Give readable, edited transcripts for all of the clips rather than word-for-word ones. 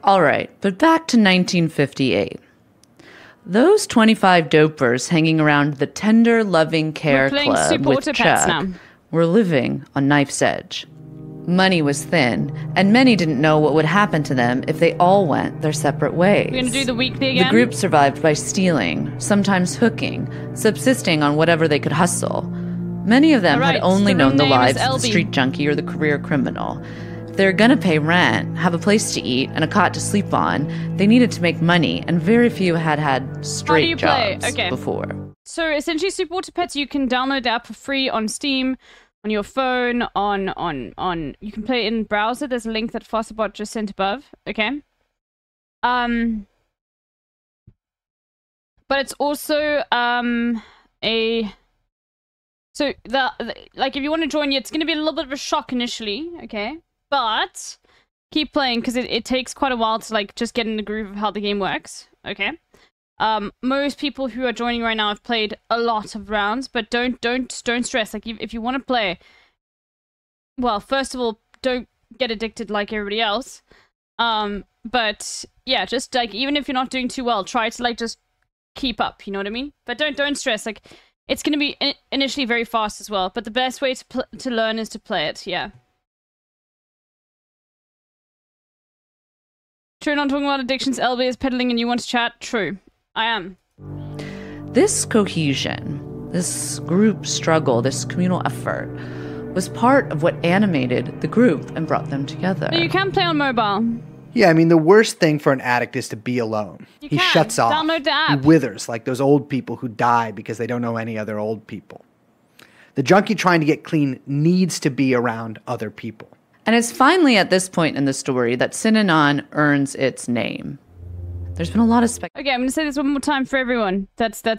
All right, but back to 1958. Those 25 dopers hanging around the Tender Loving Care Club with Chuck were living on knife's edge. Money was thin, and many didn't know what would happen to them if they all went their separate ways. We're going to do the weekly again? The group survived by stealing, sometimes hooking, subsisting on whatever they could hustle. Many of them had only known the lives of the street junkie or the career criminal. If they were going to pay rent, have a place to eat, and a cot to sleep on, they needed to make money, and very few had had straight jobs before. So essentially, Superwater Pets, you can download the app for free on Steam, on your phone, you can play it in browser. There's a link that Fosterbot just sent above, okay? But it's also so like if you want to join, it's going to be a little bit of a shock initially, okay? But keep playing because it takes quite a while to like just get in the groove of how the game works, okay? Most people who are joining right now have played a lot of rounds, but don't stress. Like if you want to play, well, first of all, don't get addicted like everybody else. But yeah, just like even if you're not doing too well, try to like just keep up. You know what I mean? But don't stress. Like it's gonna be initially very fast as well. But the best way to learn is to play it. Yeah. True, not talking about addictions. LB is peddling and you want to chat. True. I am. This cohesion, this group struggle, this communal effort was part of what animated the group and brought them together. But you can play on mobile. Yeah, I mean, the worst thing for an addict is to be alone. He shuts off. Download the app. He withers like those old people who die because they don't know any other old people. The junkie trying to get clean needs to be around other people. And it's finally at this point in the story that Synanon earns its name. There's been a lot of Okay, I'm gonna say this one more time for everyone. That's not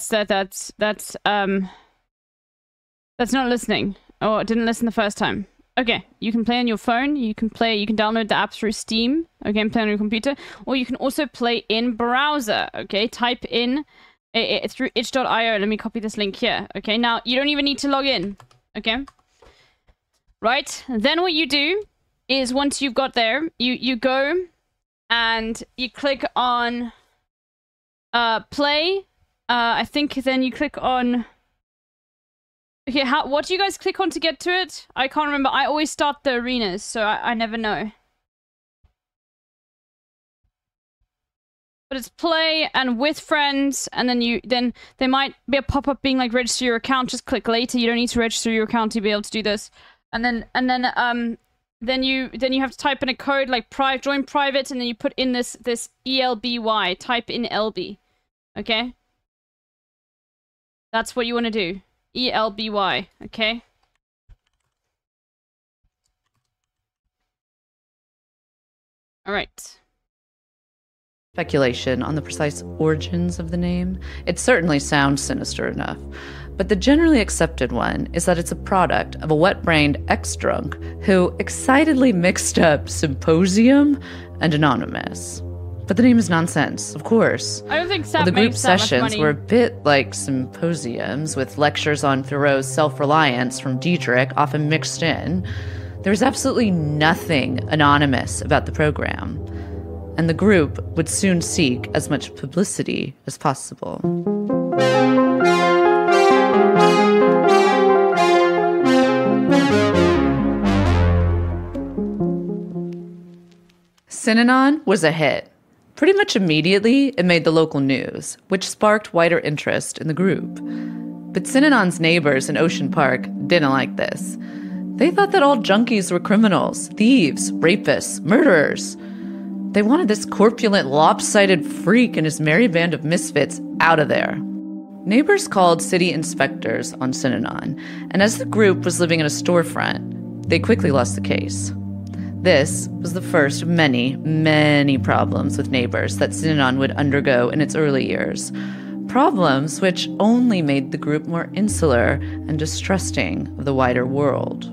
listening or didn't listen the first time. Okay, you can play on your phone. You can download the app through Steam. Okay, and play on your computer, or you can also play in browser. Okay, type in through itch.io. Let me copy this link here. Okay, now you don't even need to log in. Okay, right. Then what you do is once you've got there, you go. And you click on play. I think then you click on... Okay, what do you guys click on to get to it? I can't remember. I always start the arenas, so I never know. But it's play and with friends, and then there might be a pop-up being like register your account. Just click later. You don't need to register your account to be able to do this. And then you have to type in a code like join private, and then you put in this ELBY. Type in LB. Okay? That's what you want to do. ELBY. Okay? Alright. Speculation on the precise origins of the name. It certainly sounds sinister enough. But the generally accepted one is that it's a product of a wet-brained ex-drunk who excitedly mixed up Symposium and Anonymous. But the name is nonsense, of course. I don't think Sap the group makes that much sessions money. were a bit like symposiums, with lectures on Thoreau's self-reliance from Diedrich often mixed in. There was absolutely nothing anonymous about the program. And the group would soon seek as much publicity as possible. Synanon was a hit. Pretty much immediately, it made the local news, which sparked wider interest in the group. But Synanon's neighbors in Ocean Park didn't like this. They thought that all junkies were criminals, thieves, rapists, murderers. They wanted this corpulent, lopsided freak and his merry band of misfits out of there. Neighbors called city inspectors on Synanon, and as the group was living in a storefront, they quickly lost the case. This was the first of many, many problems with neighbors that Synanon would undergo in its early years. Problems which only made the group more insular and distrusting of the wider world.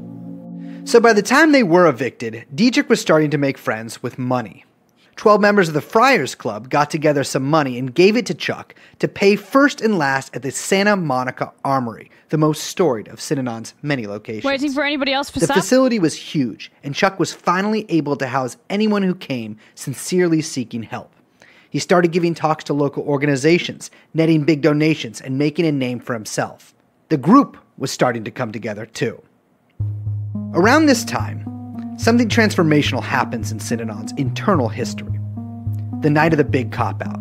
So by the time they were evicted, Diedrich was starting to make friends with money. 12 members of the Friars Club got together some money and gave it to Chuck to pay first and last at the Santa Monica Armory, the most storied of Synanon's many locations. Waiting for anybody else for The stuff? facility was huge, and Chuck was finally able to house anyone who came sincerely seeking help. He started giving talks to local organizations, netting big donations, and making a name for himself. The group was starting to come together, too. Around this time, something transformational happens in Synanon's internal history. The night of the big cop-out.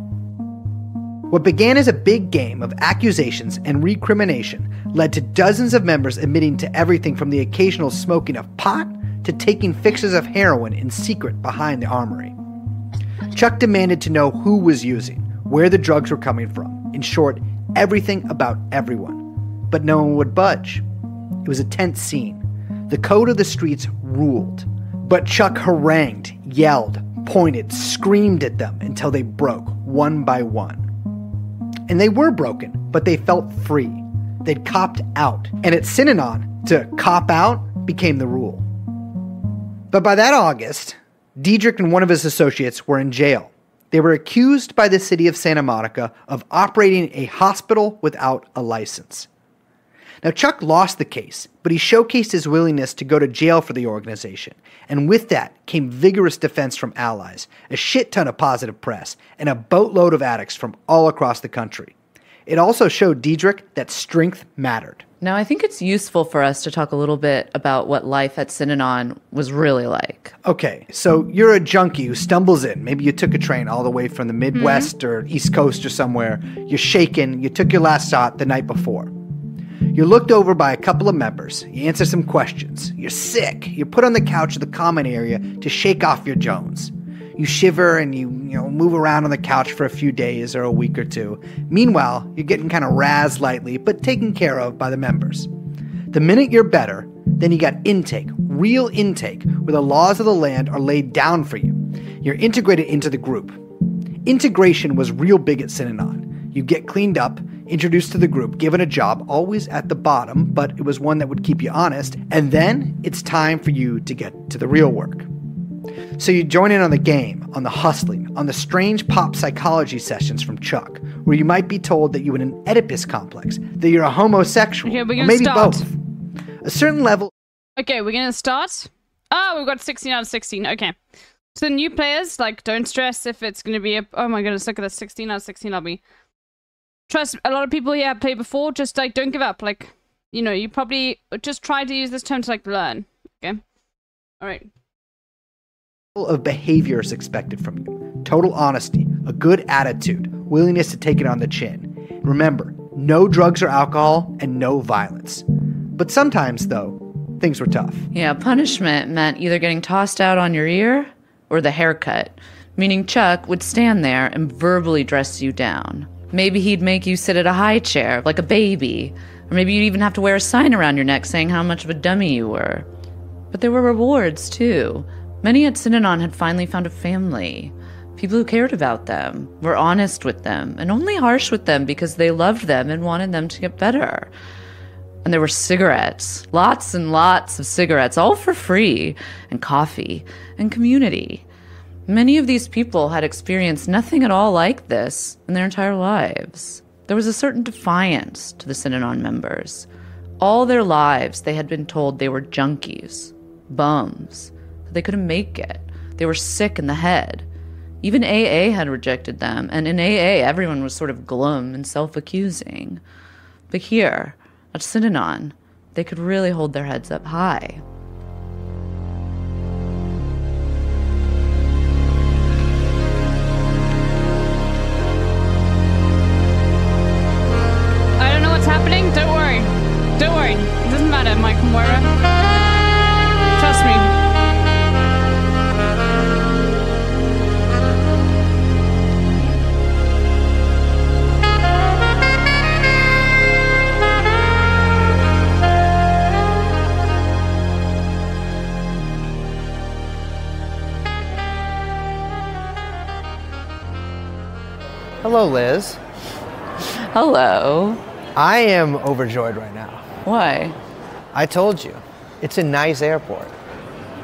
What began as a big game of accusations and recrimination led to dozens of members admitting to everything from the occasional smoking of pot to taking fixes of heroin in secret behind the armory. Chuck demanded to know who was using, where the drugs were coming from, in short, everything about everyone. But no one would budge. It was a tense scene. The code of the streets ruled. But Chuck harangued, yelled, pointed, screamed at them until they broke, one by one. And they were broken, but they felt free. They'd copped out. And at Synanon, to cop out became the rule. But by that August, Diedrich and one of his associates were in jail. They were accused by the city of Santa Monica of operating a hospital without a license. Now, Chuck lost the case, but he showcased his willingness to go to jail for the organization, and with that came vigorous defense from allies, a shit ton of positive press, and a boatload of addicts from all across the country. It also showed Diedrich that strength mattered. Now, I think it's useful for us to talk a little bit about what life at Synanon was really like. Okay, so you're a junkie who stumbles in. Maybe you took a train all the way from the Midwest or East Coast or somewhere. You're shaken. You took your last shot the night before. You're looked over by a couple of members. You answer some questions. You're sick. You're put on the couch of the common area to shake off your Jones. You shiver and you move around on the couch for a few days or a week or two. Meanwhile, you're getting kind of razzed lightly, but taken care of by the members. The minute you're better, then you got intake, real intake, where the laws of the land are laid down for you. You're integrated into the group. Integration was real big at Synanon. You get cleaned up, introduced to the group, given a job, always at the bottom, but it was one that would keep you honest, and then it's time for you to get to the real work. So you join in on the game, on the hustling, on the strange pop psychology sessions from Chuck, where you might be told that you have an Oedipus complex, that you're a homosexual, Okay, we're or gonna maybe start. both. A certain level... Okay, we're gonna start. Oh, we've got 16 out of 16. Okay. So new players, like, don't stress if it's gonna be a... Oh my goodness, look at that. 16 out of 16 I'll be. Trust, a lot of people here have played before. Just, like, don't give up. Like, you probably just try to use this term to, like, learn. Okay? Alright. of behavior is expected from you. Total honesty, a good attitude, willingness to take it on the chin. Remember, no drugs or alcohol, and no violence. But sometimes, though, things were tough. Yeah, punishment meant either getting tossed out on your ear or the haircut, meaning Chuck would stand there and verbally dress you down. Maybe he'd make you sit at a high chair, like a baby, or maybe you'd even have to wear a sign around your neck saying how much of a dummy you were. But there were rewards, too. Many at Synanon had finally found a family. People who cared about them, were honest with them, and only harsh with them because they loved them and wanted them to get better. And there were cigarettes, lots and lots of cigarettes, all for free, and coffee, and community. Many of these people had experienced nothing at all like this in their entire lives. There was a certain defiance to the Synanon members. All their lives they had been told they were junkies, bums, that they couldn't make it. They were sick in the head. Even AA had rejected them, and in AA everyone was sort of glum and self-accusing. But here, at Synanon, they could really hold their heads up high. I don't know what's happening. Don't worry. Don't worry. It doesn't matter, Mike and Moira. Trust me. Hello, Liz. Hello. I am overjoyed right now. Why? I told you, it's a nice airport.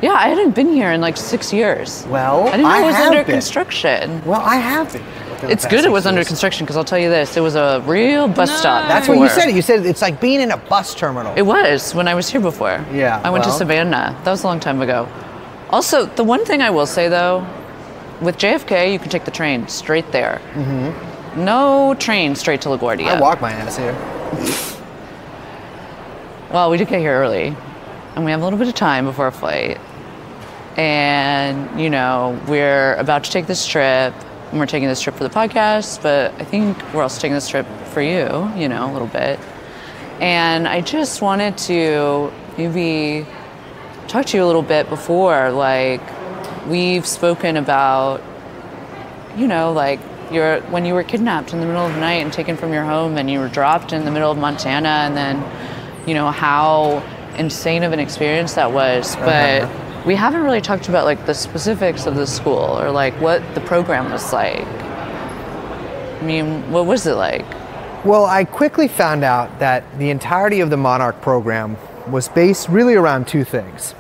Yeah, I hadn't been here in like 6 years. Well, I didn't know it was have under been. construction. Well, I have been. It's good it was under construction because I'll tell you this, it was a real bus stop. That's what you before. said. You said it's like being in a bus terminal. It was when I was here before. Yeah, I went to well. Savannah. That was a long time ago. Also, the one thing I will say though, with JFK, you can take the train straight there. Mm-hmm. No train straight to LaGuardia. I walked my ass here. Well, we did get here early, and we have a little bit of time before our flight. And, you know, we're about to take this trip, and we're taking this trip for the podcast, but I think we're also taking this trip for you, you know, a little bit. And I just wanted to maybe talk to you a little bit before, like, we've spoken about, you know, like, when you were kidnapped in the middle of the night and taken from your home and you were dropped in the middle of Montana, and then, you know, how insane of an experience that was. But we haven't really talked about like the specifics of the school or like what the program was like. I mean, what was it like? Well, I quickly found out that the entirety of the Monarch program was based really around two things.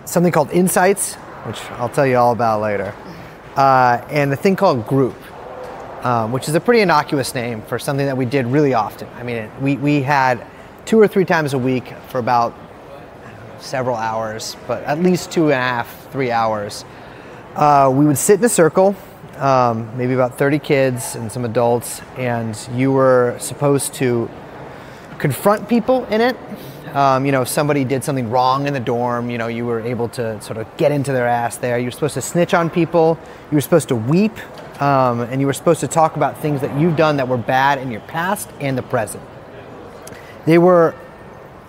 Something called Insights, which I'll tell you all about later, and a thing called Group, which is a pretty innocuous name for something that we did really often. I mean, we had 2 or 3 times a week for about several hours, but at least 2.5, 3 hours. We would sit in a circle, maybe about 30 kids and some adults, and you were supposed to confront people in it. You know, if somebody did something wrong in the dorm, you know, you were able to sort of get into their ass there. You were supposed to snitch on people. You were supposed to weep, and you were supposed to talk about things that you've done that were bad in your past and the present. They were,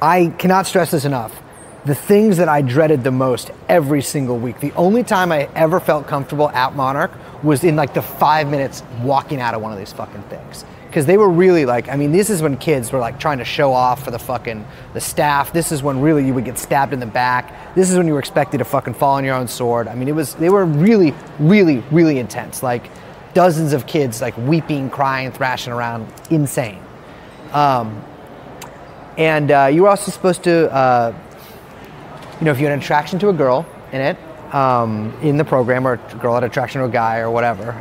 I cannot stress this enough, the things that I dreaded the most every single week. The only time I ever felt comfortable at Monarch was in like the 5 minutes walking out of one of these fucking things. Because they were really like, I mean, this is when kids were like trying to show off for the staff. This is when really you would get stabbed in the back. This is when you were expected to fucking fall on your own sword. I mean, they were really, really, really intense. Like dozens of kids like weeping, crying, thrashing around, insane. And you were also supposed to, you know, if you had an attraction to a girl in it, in the program, or a girl had an attraction to a guy or whatever,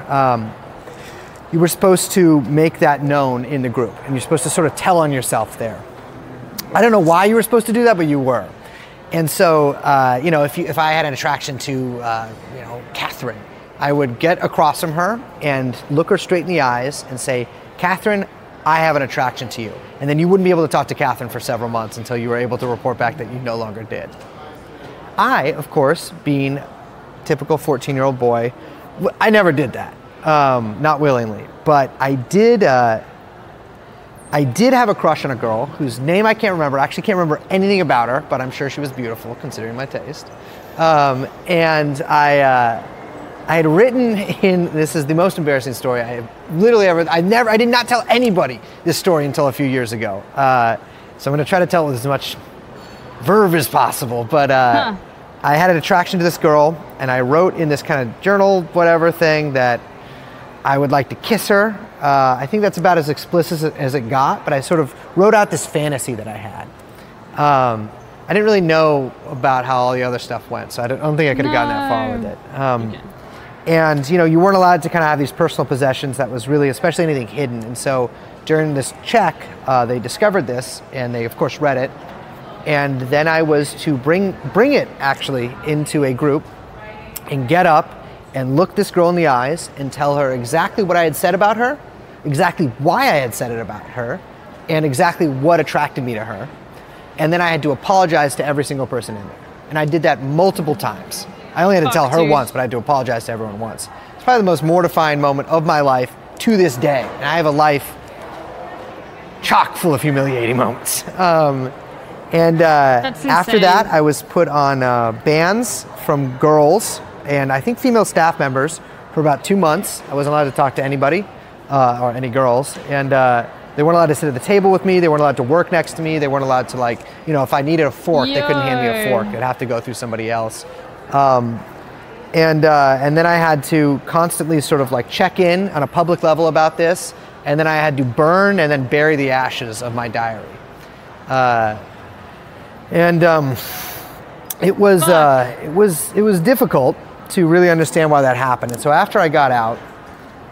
you were supposed to make that known in the group, and you're supposed to sort of tell on yourself there. I don't know why you were supposed to do that, but you were. And so, you know, if I had an attraction to, you know, Catherine, I would get across from her and look her straight in the eyes and say, Catherine, I have an attraction to you. And then you wouldn't be able to talk to Catherine for several months until you were able to report back that you no longer did. I, of course, being typical 14-year-old boy, I never did that, not willingly. But I did have a crush on a girl whose name I can't remember. I actually can't remember anything about her, but I'm sure she was beautiful considering my taste. And I had written in, this is the most embarrassing story I have literally ever, I did not tell anybody this story until a few years ago. So I'm going to try to tell it with as much verve as possible, but I had an attraction to this girl, and I wrote in this kind of journal, whatever thing, that I would like to kiss her. I think that's about as explicit as it got, but I sort of wrote out this fantasy that I had. I didn't really know about how all the other stuff went, so I don't think I could have gotten that far with it. And, you know, you weren't allowed to kind of have these personal possessions that was really, especially anything hidden. And so during this check, they discovered this, and they, of course, read it. And then I was to bring it, actually, into a group and get up and look this girl in the eyes and tell her exactly what I had said about her, exactly why I had said it about her, and exactly what attracted me to her. And then I had to apologize to every single person in there. And I did that multiple times. I only had to tell her once, but I had to apologize to everyone once. It's probably the most mortifying moment of my life to this day. And I have a life chock full of humiliating moments. After that, I was put on bans from girls and I think female staff members for about 2 months. I wasn't allowed to talk to anybody or any girls. And they weren't allowed to sit at the table with me. They weren't allowed to work next to me. They weren't allowed to, like, you know, if I needed a fork, they couldn't hand me a fork. It'd have to go through somebody else. And then I had to constantly sort of like check in on a public level about this. And then I had to burn and then bury the ashes of my diary. it was difficult to really understand why that happened. And so after I got out,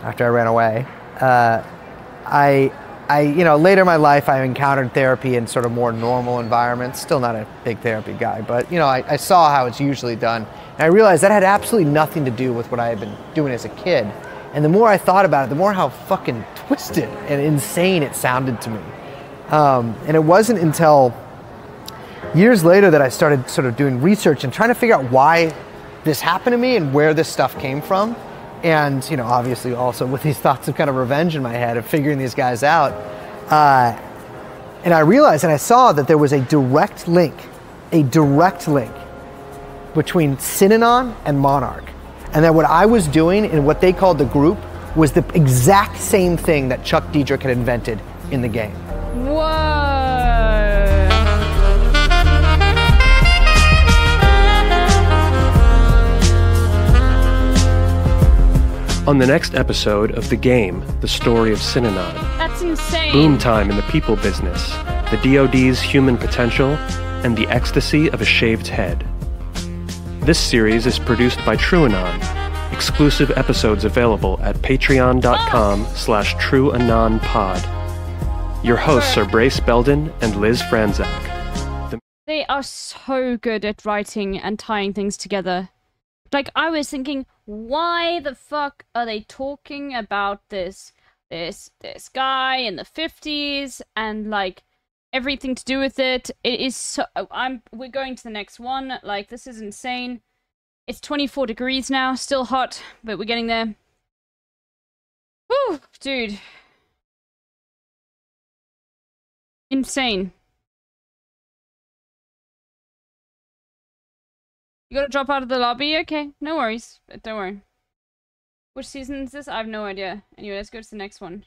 after I ran away, I later in my life I encountered therapy in sort of more normal environments. Still not a big therapy guy, but I saw how it's usually done. And I realized that had absolutely nothing to do with what I had been doing as a kid. And the more I thought about it, the more how fucking twisted and insane it sounded to me. And it wasn't until years later that I started sort of doing research and trying to figure out why this happened to me and where this stuff came from. And, obviously also with these thoughts of kind of revenge in my head of figuring these guys out. And I realized and I saw that there was a direct link between Synanon and Monarch. And that what I was doing in what they called the group was the exact same thing that Chuck Diedrich had invented in the game. Whoa. On the next episode of The Game, the story of Synanon. That's insane. Boom time in the people business, the DoD's human potential, and the ecstasy of a shaved head. This series is produced by TrueAnon. Exclusive episodes available at patreon.com/TrueAnonPod. Your hosts are Brace Belden and Liz Franzak. They are so good at writing and tying things together. Like, I was thinking, why the fuck are they talking about this guy in the 50s and like everything to do with it? It is so. We're going to the next one. Like, this is insane. It's 24 degrees now, still hot, but we're getting there. Whew, dude. Insane. You gotta drop out of the lobby? Okay, no worries. But don't worry. Which season is this? I have no idea. Anyway, let's go to the next one.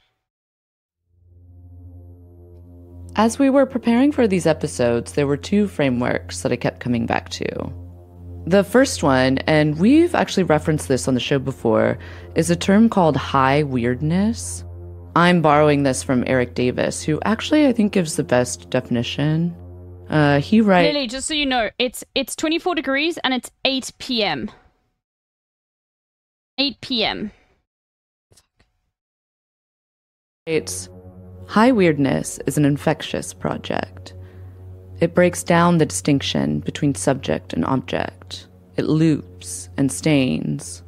As we were preparing for these episodes, there were two frameworks that I kept coming back to. The first one, and we've actually referenced this on the show before, is a term called high weirdness. I'm borrowing this from Eric Davis, who actually I think gives the best definition. He writes... Lily, just so you know, it's 24 degrees and it's 8 p.m. 8 p.m. It's high weirdness is an infectious project. It breaks down the distinction between subject and object. It loops and stains.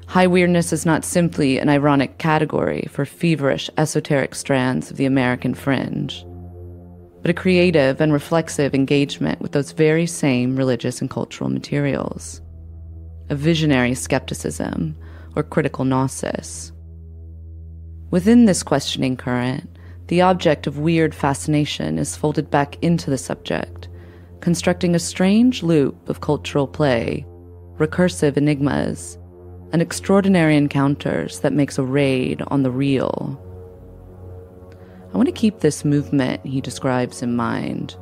High weirdness is not simply an ironic category for feverish, esoteric strands of the American fringe, but a creative and reflexive engagement with those very same religious and cultural materials. A visionary skepticism or critical gnosis. Within this questioning current, the object of weird fascination is folded back into the subject, constructing a strange loop of cultural play, recursive enigmas, and extraordinary encounters that makes a raid on the real. I want to keep this movement he describes in mind.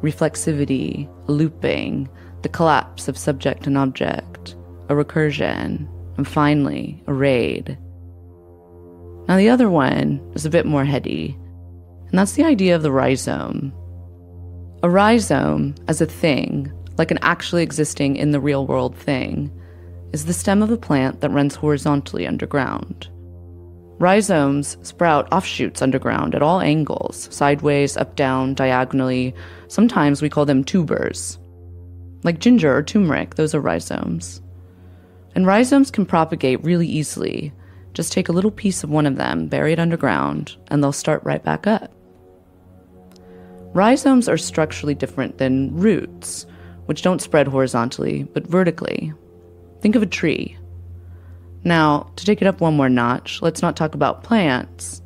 Reflexivity, looping, the collapse of subject and object, a recursion, and finally, a raid. Now the other one is a bit more heady, and that's the idea of the rhizome. A rhizome, as a thing, like an actually existing in the real world thing, is the stem of a plant that runs horizontally underground. Rhizomes sprout offshoots underground at all angles, sideways, up, down, diagonally. Sometimes we call them tubers. Like ginger or turmeric, those are rhizomes. And rhizomes can propagate really easily. Just take a little piece of one of them, bury it underground, and they'll start right back up. Rhizomes are structurally different than roots, which don't spread horizontally, but vertically. Think of a tree. Now, to take it up one more notch, let's not talk about plants,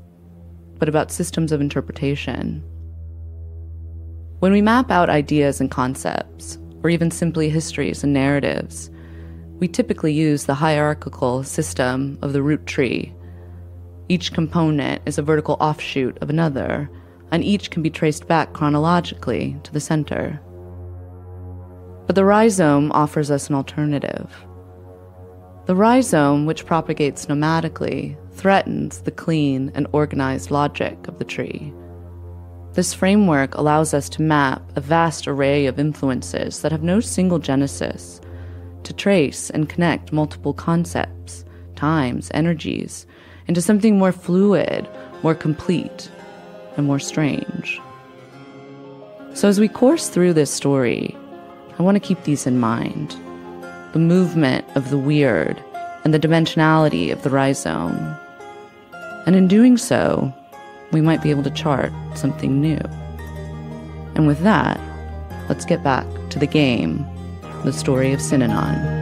but about systems of interpretation. When we map out ideas and concepts, or even simply histories and narratives, we typically use the hierarchical system of the root tree. Each component is a vertical offshoot of another, and each can be traced back chronologically to the center. But the rhizome offers us an alternative. The rhizome, which propagates nomadically, threatens the clean and organized logic of the tree. This framework allows us to map a vast array of influences that have no single genesis, to trace and connect multiple concepts, times, energies, into something more fluid, more complete, and more strange. So as we course through this story, I want to keep these in mind. The movement of the weird and the dimensionality of the rhizome. And in doing so, we might be able to chart something new. And with that, let's get back to the game, the story of Synanon.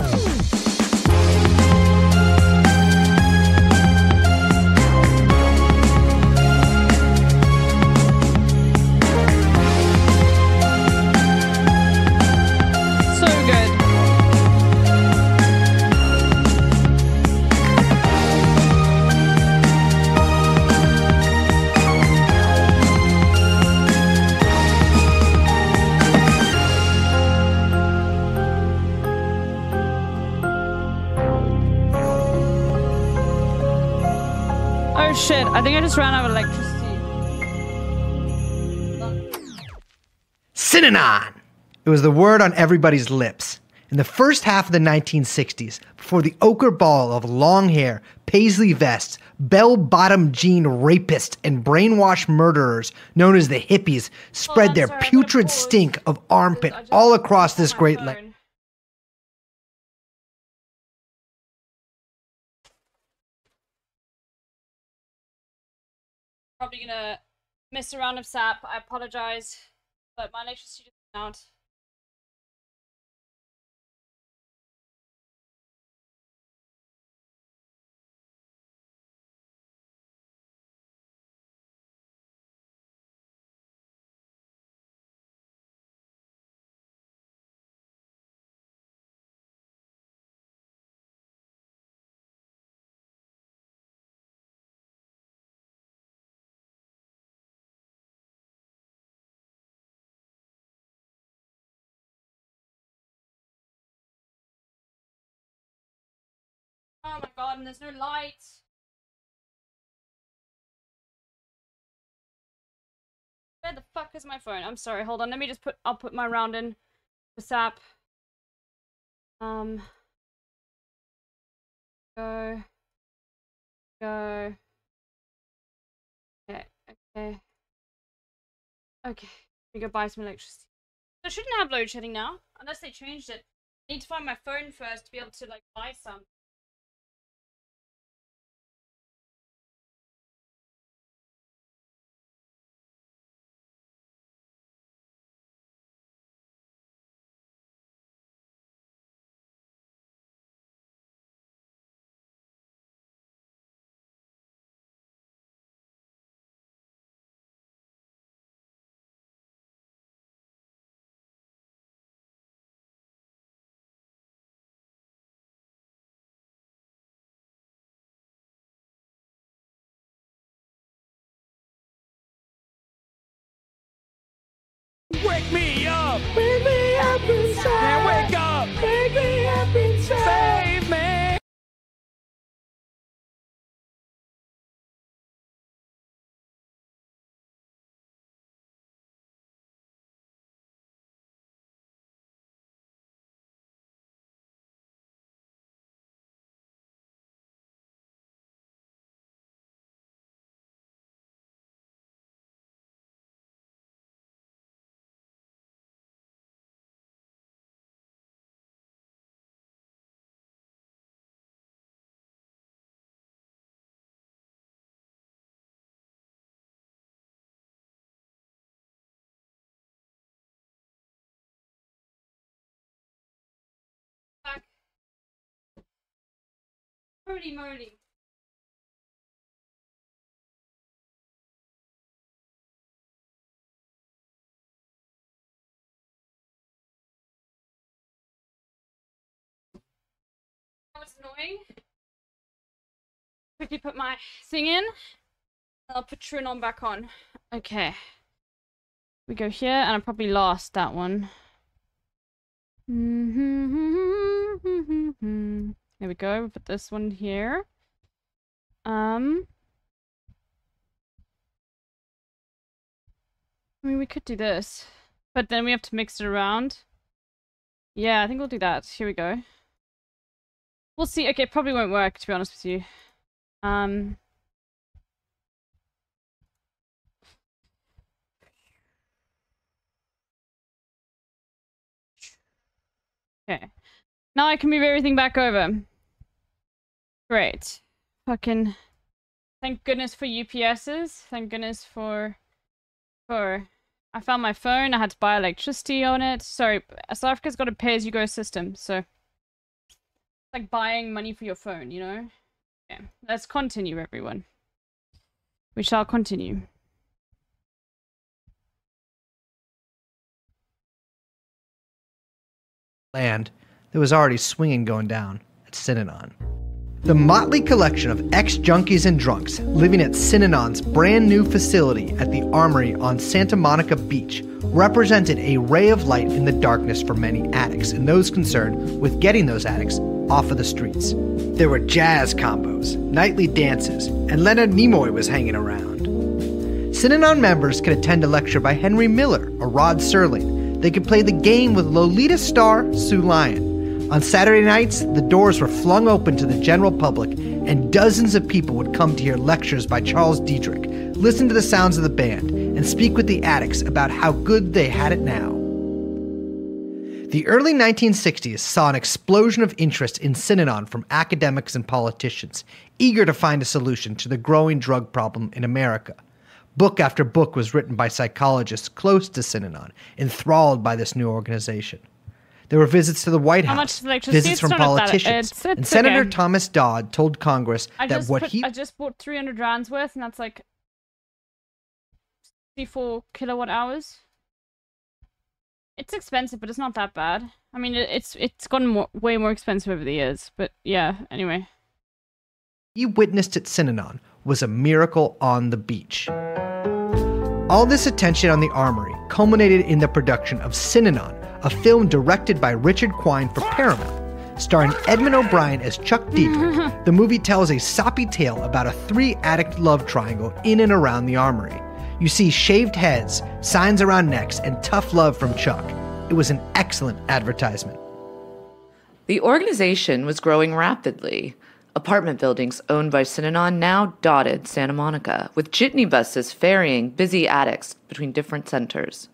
Oh shit, I think I just ran out of electricity. Synanon! It was the word on everybody's lips. In the first half of the 1960s, before the ochre ball of long hair, paisley vests, bell-bottom jean rapists, and brainwashed murderers known as the hippies spread their putrid stink of armpit all across this great land. Probably gonna miss a round of sap. I apologize, but my electricity just went out. Oh my god, and there's no light. Where the fuck is my phone? I'm sorry, hold on. Let me just I'll put my round in for sap. Go. Go. Okay, okay. Okay, we go buy some electricity. So I shouldn't have load shedding now, unless they changed it. I need to find my phone first to be able to, like, buy some. Wake me up! Wake me up inside! Can't wake up! Wake me up inside! Save me! Holy moly. That was annoying. Quickly put my thing in. I'll put Trunon back on. Okay. We go here, and I probably lost that one. There we go. We put this one here. I mean, we could do this. But then we have to mix it around. Yeah, I think we'll do that. Here we go. We'll see. Okay, probably won't work, to be honest with you. Okay. Now I can move everything back over. Great. Fucking... Thank goodness for UPSs. Thank goodness for... I found my phone. I had to buy electricity on it. Sorry, South Africa's got a pay-as-you-go system, so... It's like buying money for your phone, you know? Okay. Let's continue, everyone. We shall continue. Land that was already swinging going down at Synanon. The motley collection of ex-junkies and drunks living at Synanon's brand new facility at the Armory on Santa Monica Beach represented a ray of light in the darkness for many addicts and those concerned with getting those addicts off of the streets. There were jazz combos, nightly dances, and Leonard Nimoy was hanging around. Synanon members could attend a lecture by Henry Miller or Rod Serling. They could play the game with Lolita star Sue Lyon. On Saturday nights, the doors were flung open to the general public, and dozens of people would come to hear lectures by Charles Dietrich, listen to the sounds of the band, and speak with the addicts about how good they had it now. The early 1960s saw an explosion of interest in Synanon from academics and politicians, eager to find a solution to the growing drug problem in America. Book after book was written by psychologists close to Synanon, enthralled by this new organization. There were visits to the White House, visits from politicians, and Senator Thomas Dodd told Congress that I just bought 300 rands worth, and that's like 64 kilowatt hours. It's expensive, but it's not that bad. I mean, it's gotten way more expensive over the years, but yeah, anyway. He witnessed at Synanon was a miracle on the beach. All this attention on the Armory culminated in the production of Synanon, a film directed by Richard Quine for Paramount. Starring Edmund O'Brien as Chuck Dietrich, the movie tells a soppy tale about a three-addict love triangle in and around the Armory. You see shaved heads, signs around necks, and tough love from Chuck. It was an excellent advertisement. The organization was growing rapidly. Apartment buildings owned by Synanon now dotted Santa Monica, with jitney buses ferrying busy addicts between different centers.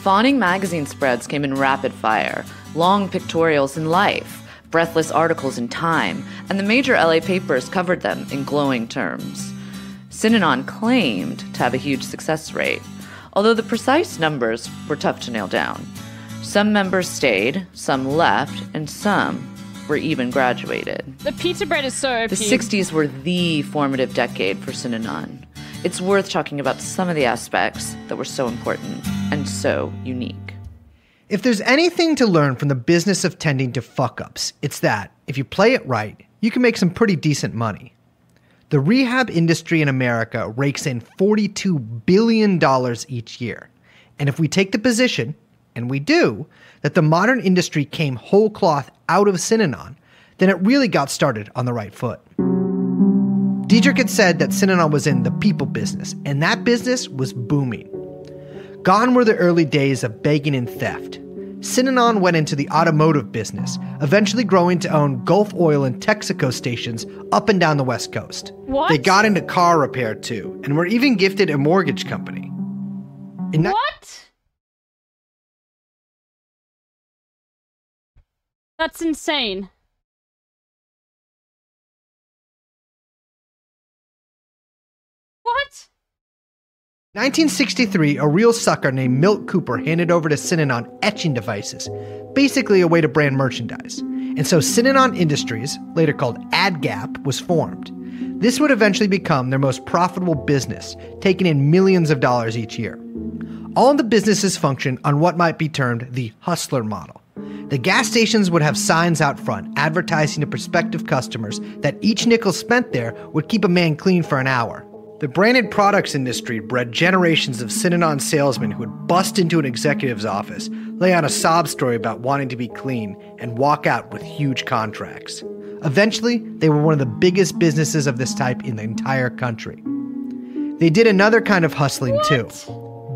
Fawning magazine spreads came in rapid fire, long pictorials in Life, breathless articles in Time, and the major LA papers covered them in glowing terms. Synanon claimed to have a huge success rate, although the precise numbers were tough to nail down. Some members stayed, some left, and some were even graduated. The pizza bread is so OP. The 60s were the formative decade for Synanon. It's worth talking about some of the aspects that were so important and so unique. If there's anything to learn from the business of tending to fuck-ups, it's that, if you play it right, you can make some pretty decent money. The rehab industry in America rakes in $42 billion each year. And if we take the position, and we do, that the modern industry came whole cloth out of Synanon, then it really got started on the right foot. Dietrich had said that Synanon was in the people business, and that business was booming. Gone were the early days of begging and theft. Synanon went into the automotive business, eventually growing to own Gulf Oil and Texaco stations up and down the West Coast. What? They got into car repair too, and were even gifted a mortgage company. What? That's insane. What? 1963, a real sucker named Milt Cooper handed over to Synanon etching devices, basically a way to brand merchandise. And so Synanon Industries, later called AdGap, was formed. This would eventually become their most profitable business, taking in millions of dollars each year. All the businesses function on what might be termed the hustler model. The gas stations would have signs out front advertising to prospective customers that each nickel spent there would keep a man clean for an hour. The branded products industry bred generations of Synanon salesmen who would bust into an executive's office, lay out a sob story about wanting to be clean, and walk out with huge contracts. Eventually, they were one of the biggest businesses of this type in the entire country. They did another kind of hustling too.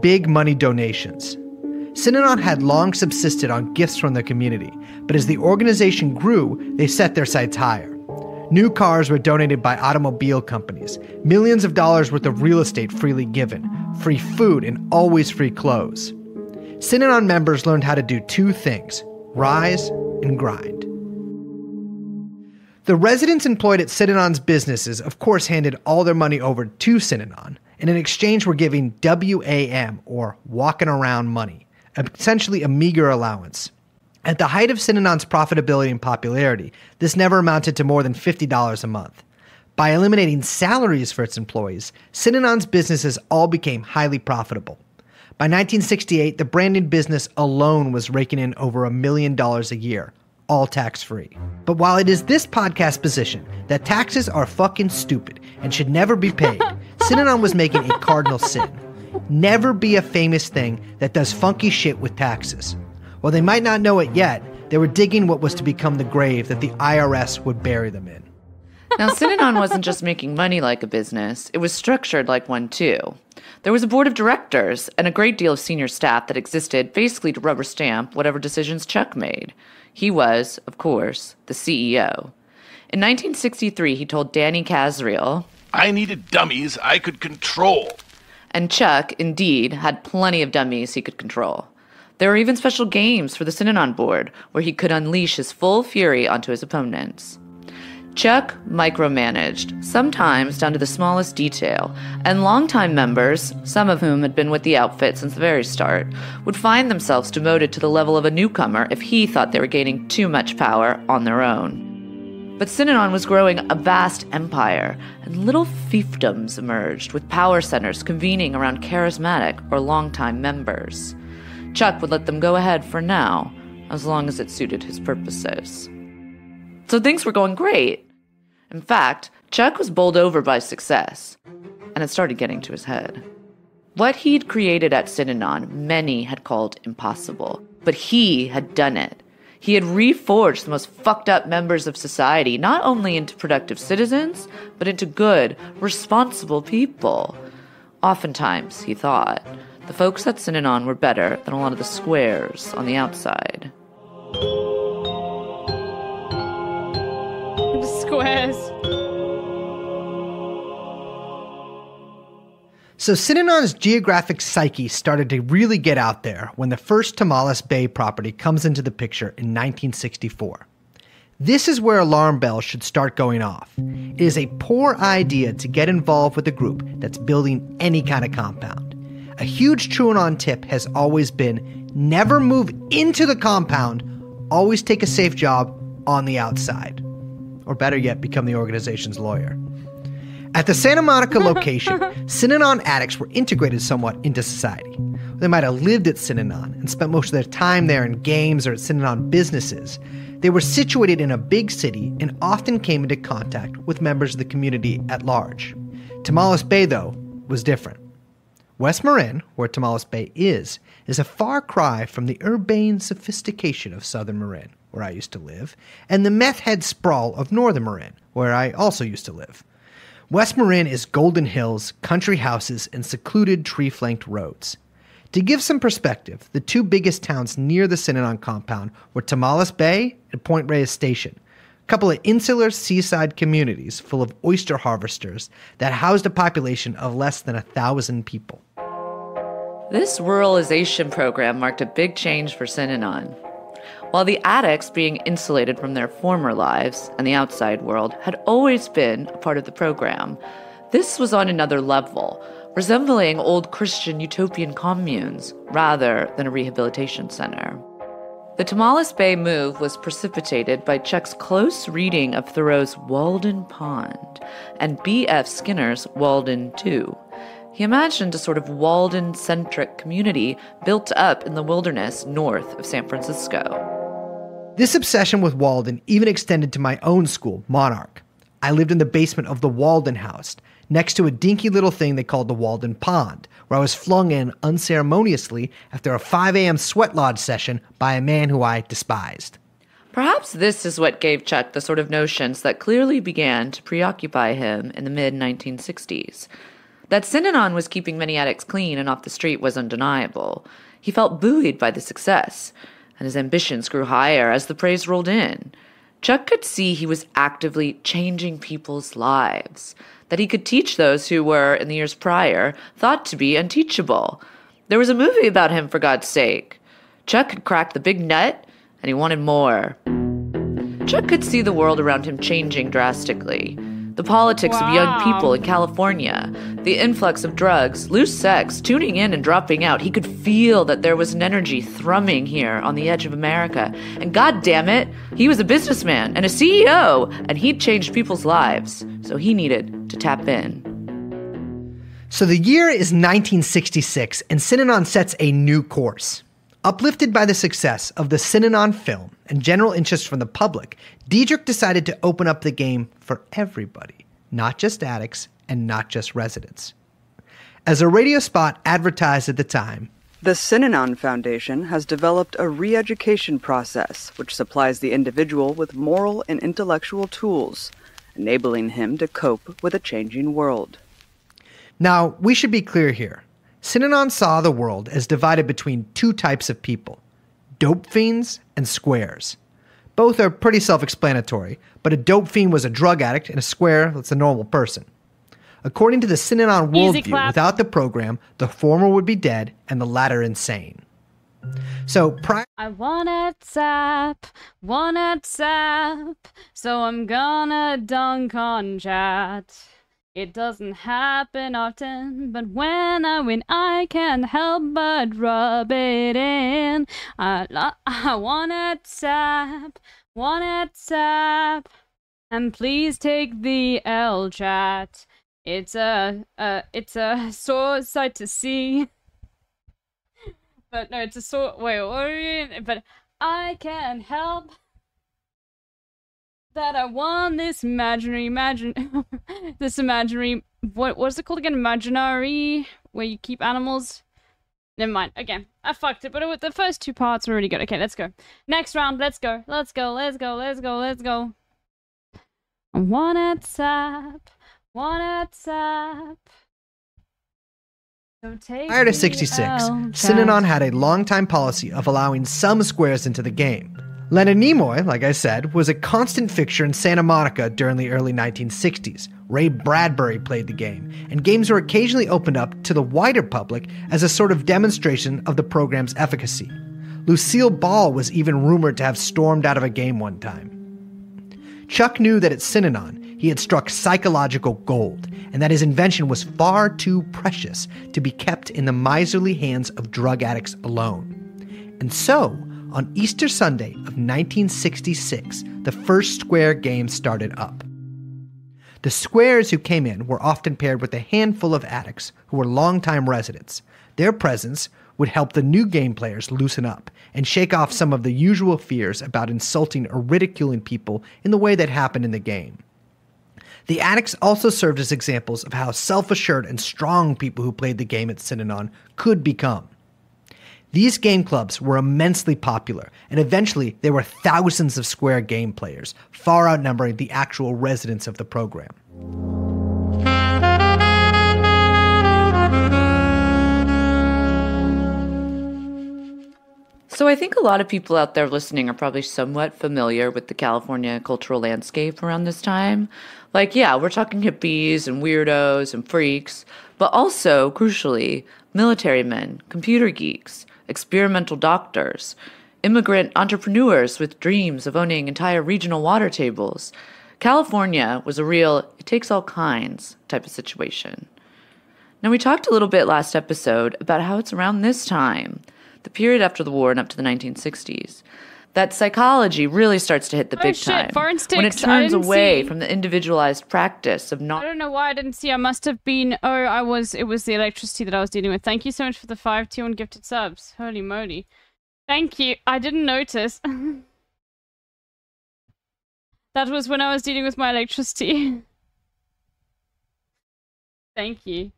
Big money donations. Synanon had long subsisted on gifts from the community, but as the organization grew, they set their sights higher. New cars were donated by automobile companies, millions of dollars worth of real estate freely given, free food, and always free clothes. Synanon members learned how to do two things: rise and grind. The residents employed at Synanon's businesses, of course, handed all their money over to Synanon, and in exchange were giving WAM, or walking around money, essentially a meager allowance. At the height of Synanon's profitability and popularity, this never amounted to more than $50 a month. By eliminating salaries for its employees, Synanon's businesses all became highly profitable. By 1968, the branding business alone was raking in over $1 million a year, all tax-free. But while it is this podcast's position that taxes are fucking stupid and should never be paid, Synanon was making a cardinal sin. Never be a famous thing that does funky shit with taxes. While they might not know it yet, they were digging what was to become the grave that the IRS would bury them in. Now, Synanon wasn't just making money like a business, it was structured like one too. There was a board of directors and a great deal of senior staff that existed basically to rubber stamp whatever decisions Chuck made. He was, of course, the CEO. In 1963, he told Danny Casriel, "I needed dummies I could control." And Chuck, indeed, had plenty of dummies he could control. There were even special games for the Synanon board where he could unleash his full fury onto his opponents. Chuck micromanaged, sometimes down to the smallest detail, and longtime members, some of whom had been with the outfit since the very start, would find themselves demoted to the level of a newcomer if he thought they were gaining too much power on their own. But Synanon was growing a vast empire, and little fiefdoms emerged, with power centers convening around charismatic or longtime members. Chuck would let them go ahead for now, as long as it suited his purposes. So things were going great. In fact, Chuck was bowled over by success, and it started getting to his head. What he'd created at Synanon, many had called impossible, but he had done it. He had reforged the most fucked up members of society, not only into productive citizens, but into good, responsible people. Oftentimes, he thought, the folks at Synanon were better than a lot of the squares on the outside. Squares. So Synanon's geographic psyche started to really get out there when the first Tomales Bay property comes into the picture in 1964. This is where alarm bells should start going off. It is a poor idea to get involved with a group that's building any kind of compound. A huge TrueAnon tip has always been never move into the compound, always take a safe job on the outside. Or better yet, become the organization's lawyer. At the Santa Monica location, Synanon addicts were integrated somewhat into society. They might have lived at Synanon and spent most of their time there in games or at Synanon businesses. They were situated in a big city and often came into contact with members of the community at large. Tomales Bay, though, was different. West Marin, where Tomales Bay is a far cry from the urbane sophistication of Southern Marin, where I used to live, and the meth head sprawl of Northern Marin, where I also used to live. West Marin is golden hills, country houses, and secluded tree-flanked roads. To give some perspective, the two biggest towns near the Synanon compound were Tomales Bay and Point Reyes Station, a couple of insular seaside communities full of oyster harvesters that housed a population of less than 1,000 people. This ruralization program marked a big change for Synanon. While the addicts being insulated from their former lives and the outside world had always been a part of the program, this was on another level, resembling old Christian utopian communes rather than a rehabilitation center. The Tomales Bay move was precipitated by Chuck's close reading of Thoreau's Walden Pond and B.F. Skinner's Walden 2. He imagined a sort of Walden-centric community built up in the wilderness north of San Francisco. This obsession with Walden even extended to my own school, Monarch. I lived in the basement of the Walden House, next to a dinky little thing they called the Walden Pond, where I was flung in unceremoniously after a 5 a.m. sweat lodge session by a man who I despised. Perhaps this is what gave Chuck the sort of notions that clearly began to preoccupy him in the mid-1960s. That Synanon was keeping many addicts clean and off the street was undeniable. He felt buoyed by the success, and his ambitions grew higher as the praise rolled in. Chuck could see he was actively changing people's lives, that he could teach those who were, in the years prior, thought to be unteachable. There was a movie about him, for God's sake. Chuck had cracked the big nut, and he wanted more. Chuck could see the world around him changing drastically. The politics of young people in California, the influx of drugs, loose sex, tuning in and dropping out. He could feel that there was an energy thrumming here on the edge of America. And God damn it, he was a businessman and a CEO, and he'd changed people's lives. So he needed to tap in. So the year is 1966, and Synanon sets a new course. Uplifted by the success of the Synanon film and general interest from the public, Diedrich decided to open up the game for everybody, not just addicts and not just residents. As a radio spot advertised at the time, the Synanon Foundation has developed a re-education process which supplies the individual with moral and intellectual tools, enabling him to cope with a changing world. Now, we should be clear here. Synanon saw the world as divided between two types of people, dope fiends and squares. Both are pretty self-explanatory, but a dope fiend was a drug addict and a square that's a normal person. According to the Synanon worldview, without the program, the former would be dead and the latter insane. So I wanna tap, so I'm gonna dunk on chat. It doesn't happen often, but when I win, I can't help but rub it in. I wanna tap, and please take the L chat. It's a sore sight to see. But no, it's a sore. Wait, what are you? But I can't help that I won this imaginary, what's it called again? Imaginary, where you keep animals. Never mind. Okay, I fucked it, but the first two parts are really good. Okay, let's go. Next round, let's go. I wanna tap. Prior to 66, Synanon had a long-time policy of allowing some squares into the game. Leonard Nimoy, like I said, was a constant fixture in Santa Monica during the early 1960s. Ray Bradbury played the game, and games were occasionally opened up to the wider public as a sort of demonstration of the program's efficacy. Lucille Ball was even rumored to have stormed out of a game one time. Chuck knew that at Synanon, he had struck psychological gold, and that his invention was far too precious to be kept in the miserly hands of drug addicts alone. And so, on Easter Sunday of 1966, the first Square game started up. The Squares who came in were often paired with a handful of addicts who were longtime residents. Their presence would help the new game players loosen up and shake off some of the usual fears about insulting or ridiculing people in the way that happened in the game. The addicts also served as examples of how self-assured and strong people who played the game at Synanon could become. These game clubs were immensely popular, and eventually there were thousands of Square game players, far outnumbering the actual residents of the program. So I think a lot of people out there listening are probably somewhat familiar with the California cultural landscape around this time. Like, yeah, we're talking hippies and weirdos and freaks, but also, crucially, military men, computer geeks, experimental doctors, immigrant entrepreneurs with dreams of owning entire regional water tables. California was a real it-takes-all-kinds type of situation. Now, we talked a little bit last episode about how it's around this time, the period after the war and up to the 1960s, that psychology really starts to hit the big time. Foreign sticks, when it turns away from the individualized practice of not. I don't know why I didn't see. I must have been. It was the electricity that I was dealing with. Thank you so much for the 5 tier 1 gifted subs. Holy moly. Thank you. I didn't notice. That was when I was dealing with my electricity. Thank you.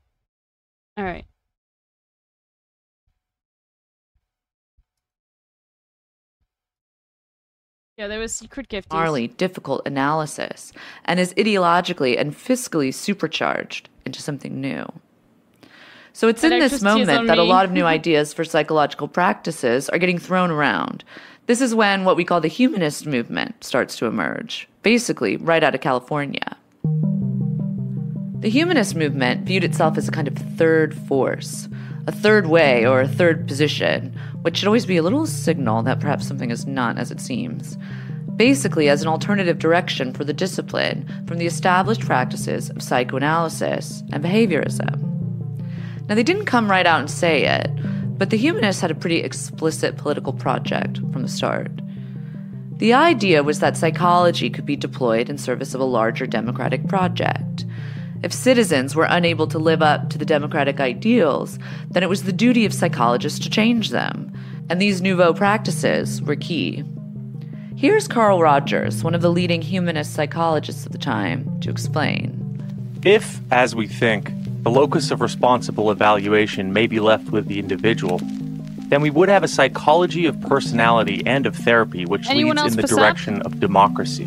Alright. Yeah, there was secret gifties. Gnarly, difficult analysis, and is ideologically and fiscally supercharged into something new. So it's in this Electricity is moment on that a me. lot of new ideas for psychological practices are getting thrown around. This is when what we call the humanist movement starts to emerge, basically right out of California. The humanist movement viewed itself as a kind of third force, a third way or a third position, which should always be a little signal that perhaps something is not as it seems. Basically as an alternative direction for the discipline from the established practices of psychoanalysis and behaviorism. Now, they didn't come right out and say it, but the humanists had a pretty explicit political project from the start. The idea was that psychology could be deployed in service of a larger democratic project. If citizens were unable to live up to the democratic ideals, then it was the duty of psychologists to change them, and these nouveau practices were key. Here's Carl Rogers, one of the leading humanist psychologists of the time, to explain. If, as we think, the locus of responsible evaluation may be left with the individual, then we would have a psychology of personality and of therapy which leads in the direction of democracy.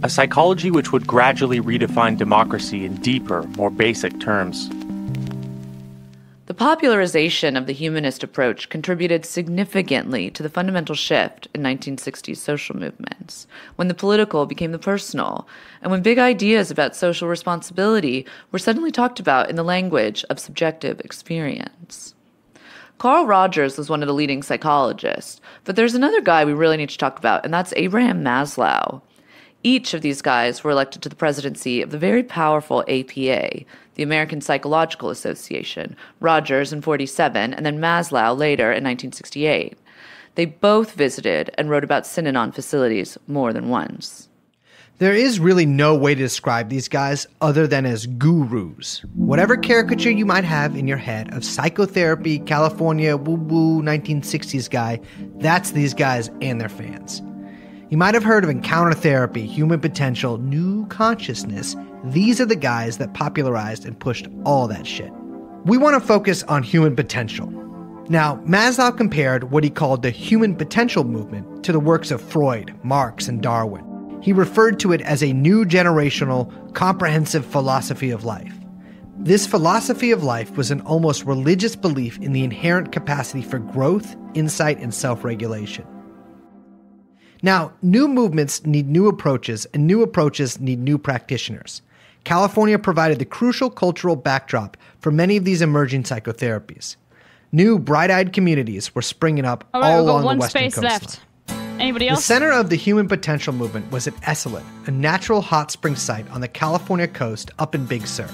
A psychology which would gradually redefine democracy in deeper, more basic terms. The popularization of the humanist approach contributed significantly to the fundamental shift in 1960s social movements, when the political became the personal, and when big ideas about social responsibility were suddenly talked about in the language of subjective experience. Carl Rogers was one of the leading psychologists, but there's another guy we really need to talk about, and that's Abraham Maslow. Each of these guys were elected to the presidency of the very powerful APA, the American Psychological Association, Rogers in 1947, and then Maslow later in 1968. They both visited and wrote about Synanon facilities more than once. There is really no way to describe these guys other than as gurus. Whatever caricature you might have in your head of psychotherapy, California, woo-woo, 1960s guy, that's these guys and their fans. You might have heard of encounter therapy, human potential, new consciousness. These are the guys that popularized and pushed all that shit. We want to focus on human potential. Now, Maslow compared what he called the human potential movement to the works of Freud, Marx, and Darwin. He referred to it as a new generational, comprehensive philosophy of life. This philosophy of life was an almost religious belief in the inherent capacity for growth, insight, and self-regulation. Now, new movements need new approaches, and new approaches need new practitioners. California provided the crucial cultural backdrop for many of these emerging psychotherapies. New, bright-eyed communities were springing up all along the western coastline. Left. Anybody else? The center of the human potential movement was at Esalen, a natural hot spring site on the California coast up in Big Sur.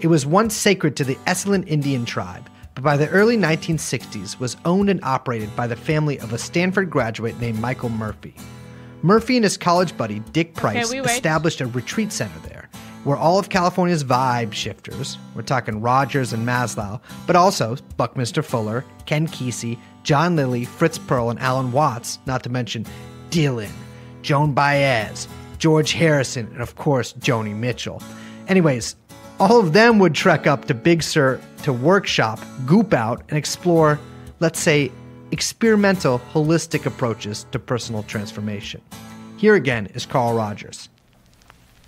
It was once sacred to the Esalen Indian tribe, but by the early 1960s was owned and operated by the family of a Stanford graduate named Michael Murphy. Murphy and his college buddy, Dick Price, established a retreat center there, where all of California's vibe shifters, we're talking Rogers and Maslow, but also Buckminster Fuller, Ken Kesey, John Lilly, Fritz Perl, and Alan Watts, not to mention Dylan, Joan Baez, George Harrison, and of course, Joni Mitchell. Anyways, all of them would trek up to Big Sur to workshop, goop out, and explore, let's say, experimental, holistic approaches to personal transformation. Here again is Carl Rogers.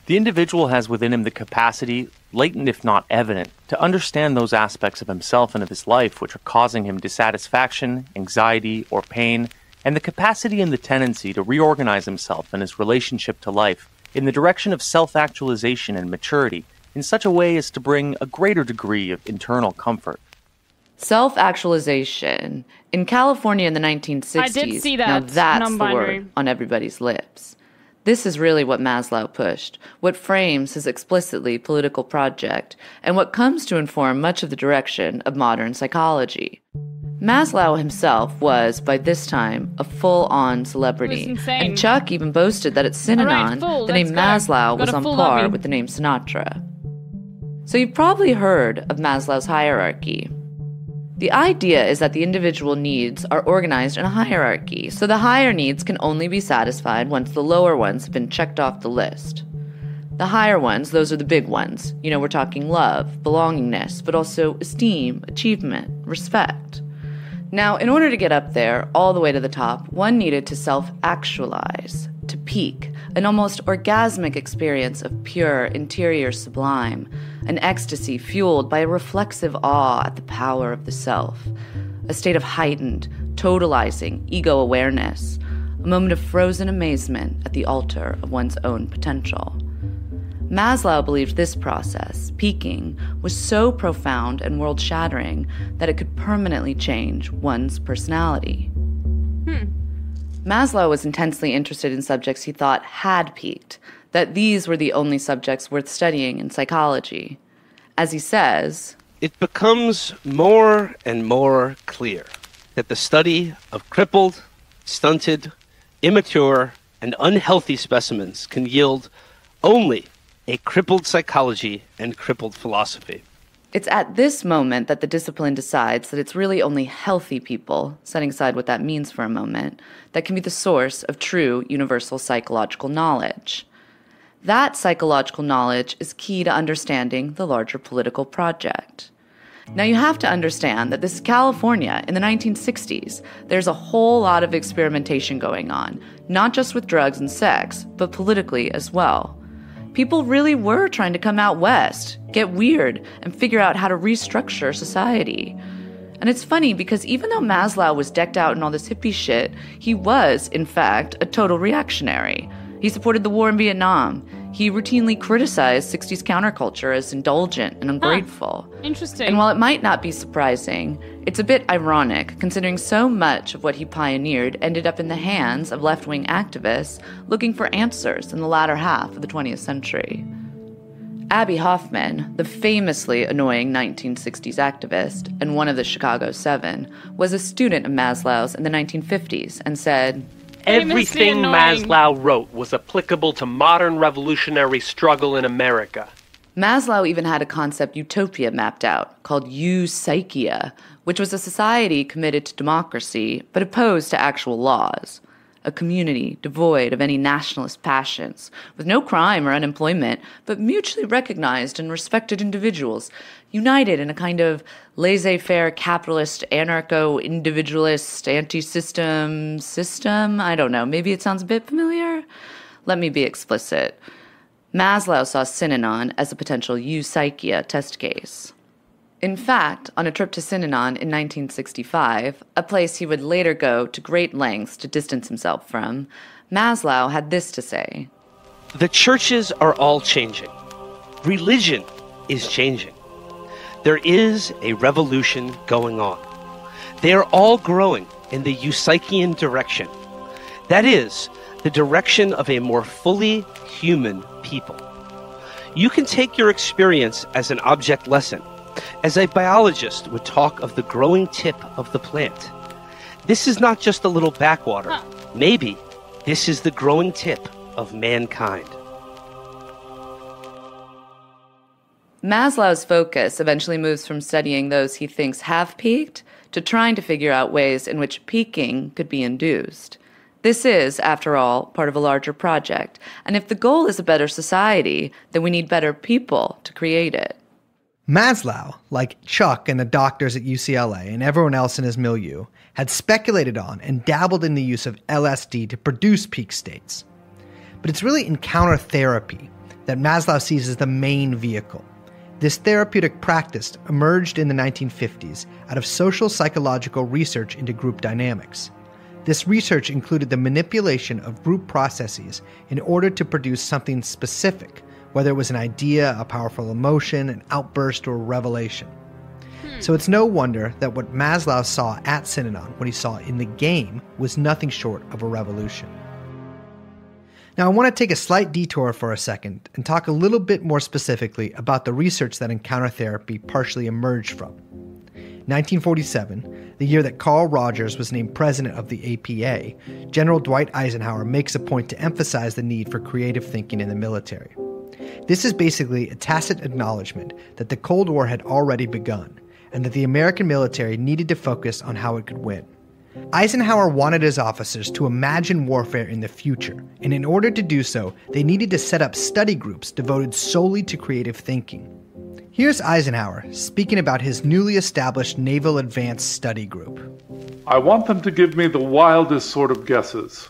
The individual has within him the capacity, latent if not evident, to understand those aspects of himself and of his life which are causing him dissatisfaction, anxiety, or pain, and the capacity and the tendency to reorganize himself and his relationship to life in the direction of self-actualization and maturity in such a way as to bring a greater degree of internal comfort. Self-actualization. In California in the 1960s, I did see that. now that's the word on everybody's lips. This is really what Maslow pushed, what frames his explicitly political project, and what comes to inform much of the direction of modern psychology. Maslow himself was, by this time, a full-on celebrity, and Chuck even boasted that at Synanon, the name Maslow was on par with the name Sinatra. So you've probably heard of Maslow's hierarchy. The idea is that the individual needs are organized in a hierarchy, so the higher needs can only be satisfied once the lower ones have been checked off the list. The higher ones, those are the big ones. You know, we're talking love, belongingness, but also esteem, achievement, respect. Now, in order to get up there, all the way to the top, one needed to self-actualize, to peak, an almost orgasmic experience of pure interior sublime, an ecstasy fueled by a reflexive awe at the power of the self, a state of heightened, totalizing ego awareness, a moment of frozen amazement at the altar of one's own potential. Maslow believed this process, peaking, was so profound and world-shattering that it could permanently change one's personality. Maslow was intensely interested in subjects he thought had peaked, that these were the only subjects worth studying in psychology. As he says, "It becomes more and more clear that the study of crippled, stunted, immature, and unhealthy specimens can yield only a crippled psychology and crippled philosophy." It's at this moment that the discipline decides that it's really only healthy people, setting aside what that means for a moment, that can be the source of true universal psychological knowledge. That psychological knowledge is key to understanding the larger political project. Now you have to understand that this is California in the 1960s. There's a whole lot of experimentation going on, not just with drugs and sex, but politically as well. People really were trying to come out west, get weird, and figure out how to restructure society. And it's funny because even though Maslow was decked out in all this hippie shit, he was, in fact, a total reactionary. He supported the war in Vietnam. He routinely criticized 60s counterculture as indulgent and ungrateful. Interesting. And while it might not be surprising, it's a bit ironic considering so much of what he pioneered ended up in the hands of left-wing activists looking for answers in the latter half of the 20th century. Abby Hoffman, the famously annoying 1960s activist and one of the Chicago Seven, was a student of Maslow's in the 1950s and said, "Everything Maslow wrote was applicable to modern revolutionary struggle in America." Maslow even had a concept utopia mapped out called Psychia, which was a society committed to democracy but opposed to actual laws. A community devoid of any nationalist passions, with no crime or unemployment, but mutually recognized and respected individuals, united in a kind of laissez-faire capitalist, anarcho-individualist, anti-system system? I don't know, maybe it sounds a bit familiar? Let me be explicit. Maslow saw Synanon as a potential Psychia test case. In fact, on a trip to Synanon in 1965, a place he would later go to great lengths to distance himself from, Maslow had this to say. "The churches are all changing. Religion is changing. There is a revolution going on. They are all growing in the Psychian direction. That is, the direction of a more fully human people. You can take your experience as an object lesson, as a biologist would talk of the growing tip of the plant. This is not just a little backwater. Maybe this is the growing tip of mankind." Maslow's focus eventually moves from studying those he thinks have peaked to trying to figure out ways in which peaking could be induced. This is, after all, part of a larger project, and if the goal is a better society, then we need better people to create it. Maslow, like Chuck and the doctors at UCLA and everyone else in his milieu, had speculated on and dabbled in the use of LSD to produce peak states. But it's really encounter therapy that Maslow sees as the main vehicle. This therapeutic practice emerged in the 1950s out of social psychological research into group dynamics. This research included the manipulation of group processes in order to produce something specific, whether it was an idea, a powerful emotion, an outburst, or a revelation. So it's no wonder that what Maslow saw at Synanon, what he saw in the game, was nothing short of a revolution. Now I want to take a slight detour for a second and talk a little bit more specifically about the research that encounter therapy partially emerged from. 1947, the year that Carl Rogers was named president of the APA, General Dwight Eisenhower makes a point to emphasize the need for creative thinking in the military. This is basically a tacit acknowledgement that the Cold War had already begun, and that the American military needed to focus on how it could win. Eisenhower wanted his officers to imagine warfare in the future, and in order to do so, they needed to set up study groups devoted solely to creative thinking. Here's Eisenhower speaking about his newly established Naval Advanced Study Group. "I want them to give me the wildest sort of guesses.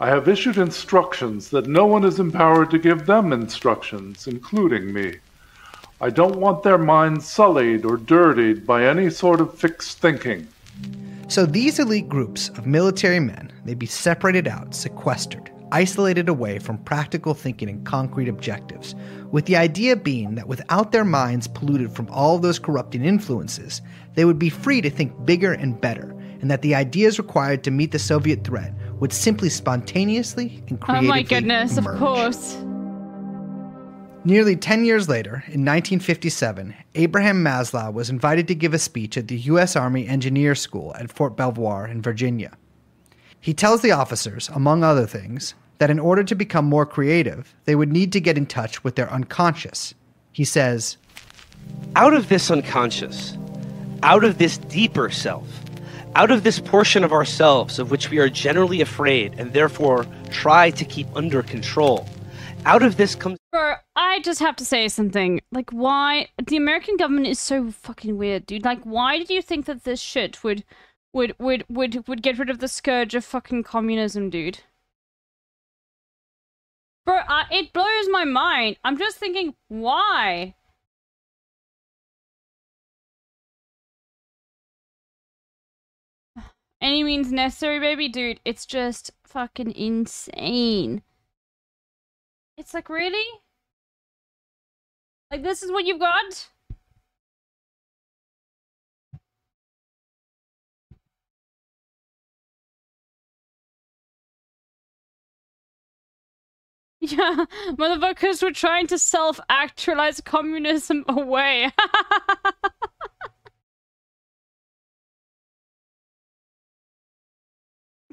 I have issued instructions that no one is empowered to give them instructions, including me. I don't want their minds sullied or dirtied by any sort of fixed thinking. So these elite groups of military men, they'd be separated out, sequestered, isolated away from practical thinking and concrete objectives, with the idea being that without their minds polluted from all of those corrupting influences, they would be free to think bigger and better, and that the ideas required to meet the Soviet threat would simply spontaneously and creatively Oh my goodness, emerge. of course. Nearly 10 years later, in 1957, Abraham Maslow was invited to give a speech at the U.S. Army Engineer School at Fort Belvoir in Virginia. He tells the officers, among other things, that in order to become more creative, they would need to get in touch with their unconscious. He says, out of this unconscious, out of this deeper self, out of this portion of ourselves of which we are generally afraid and therefore try to keep under control, out of this comes... Bro, I just have to say something. Like, why... The American government is so fucking weird, dude. Like, why did you think that this shit would get rid of the scourge of fucking communism, dude? Bro, it blows my mind. I'm just thinking, why? Any means necessary, baby? Dude, it's just fucking insane. It's like, really? Like, this is what you've got? Yeah, motherfuckers were trying to self-actualize communism away.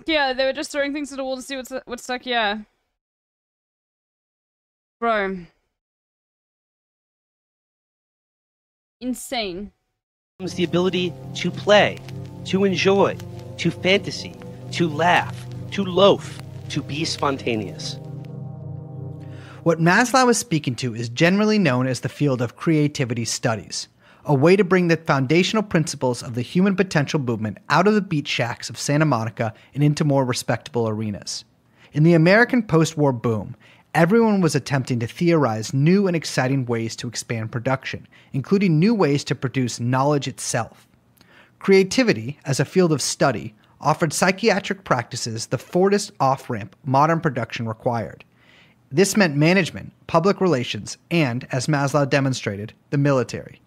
Yeah, they were just throwing things at the wall to see what's stuck, yeah. Bro. Insane. comes the ability to play, to enjoy, to fantasy, to laugh, to loaf, to be spontaneous. What Maslow is speaking to is generally known as the field of creativity studies, a way to bring the foundational principles of the human potential movement out of the beach shacks of Santa Monica and into more respectable arenas. In the American post-war boom, everyone was attempting to theorize new and exciting ways to expand production, including new ways to produce knowledge itself. Creativity, as a field of study, offered psychiatric practices the forwardest off-ramp modern production required. This meant management, public relations, and, as Maslow demonstrated, the military.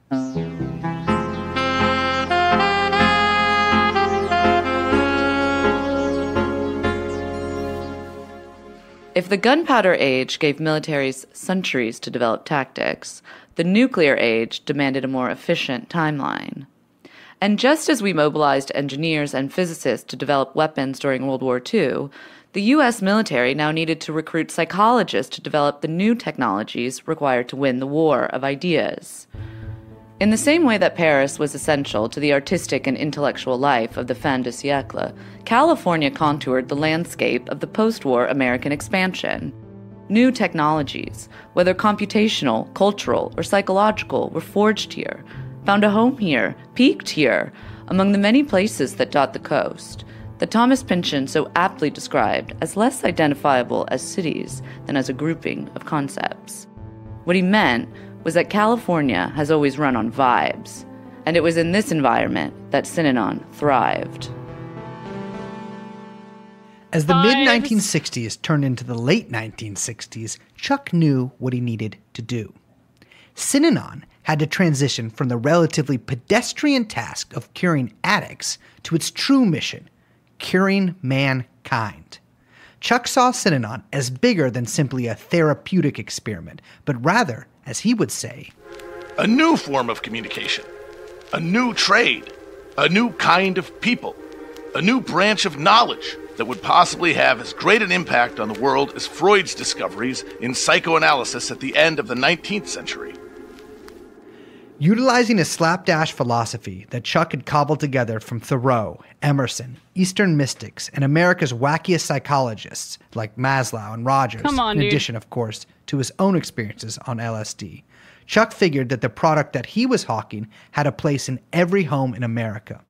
If the gunpowder age gave militaries centuries to develop tactics, the nuclear age demanded a more efficient timeline. And just as we mobilized engineers and physicists to develop weapons during World War II, the U.S. military now needed to recruit psychologists to develop the new technologies required to win the war of ideas. In the same way that Paris was essential to the artistic and intellectual life of the fin de siècle, California contoured the landscape of the post-war American expansion. New technologies, whether computational, cultural, or psychological, were forged here, found a home here, peaked here, among the many places that dot the coast, that Thomas Pynchon so aptly described as less identifiable as cities than as a grouping of concepts. What he meant was that California has always run on vibes, and it was in this environment that Synanon thrived. As the mid-1960s turned into the late 1960s, Chuck knew what he needed to do. Synanon had to transition from the relatively pedestrian task of curing addicts to its true mission, curing mankind. Chuck saw Synanon as bigger than simply a therapeutic experiment, but rather, as he would say, a new form of communication, a new trade, a new kind of people, a new branch of knowledge that would possibly have as great an impact on the world as Freud's discoveries in psychoanalysis at the end of the 19th century. Utilizing a slapdash philosophy that Chuck had cobbled together from Thoreau, Emerson, Eastern mystics, and America's wackiest psychologists like Maslow and Rogers, in addition, of course, to his own experiences on LSD, Chuck figured that the product that he was hawking had a place in every home in America.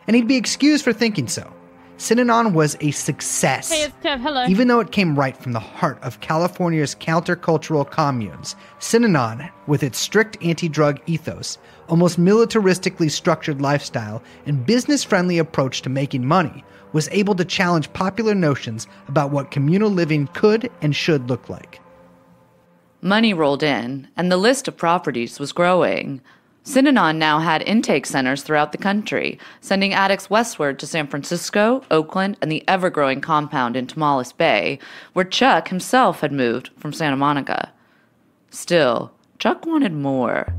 And he'd be excused for thinking so. Synanon was a success. Hey, it's Kev. Hello. Even though it came right from the heart of California's countercultural communes, Synanon, with its strict anti-drug ethos, almost militaristically structured lifestyle, and business-friendly approach to making money, was able to challenge popular notions about what communal living could and should look like. Money rolled in, and the list of properties was growing. Synanon now had intake centers throughout the country, sending addicts westward to San Francisco, Oakland, and the ever-growing compound in Tomales Bay, where Chuck himself had moved from Santa Monica. Still, Chuck wanted more.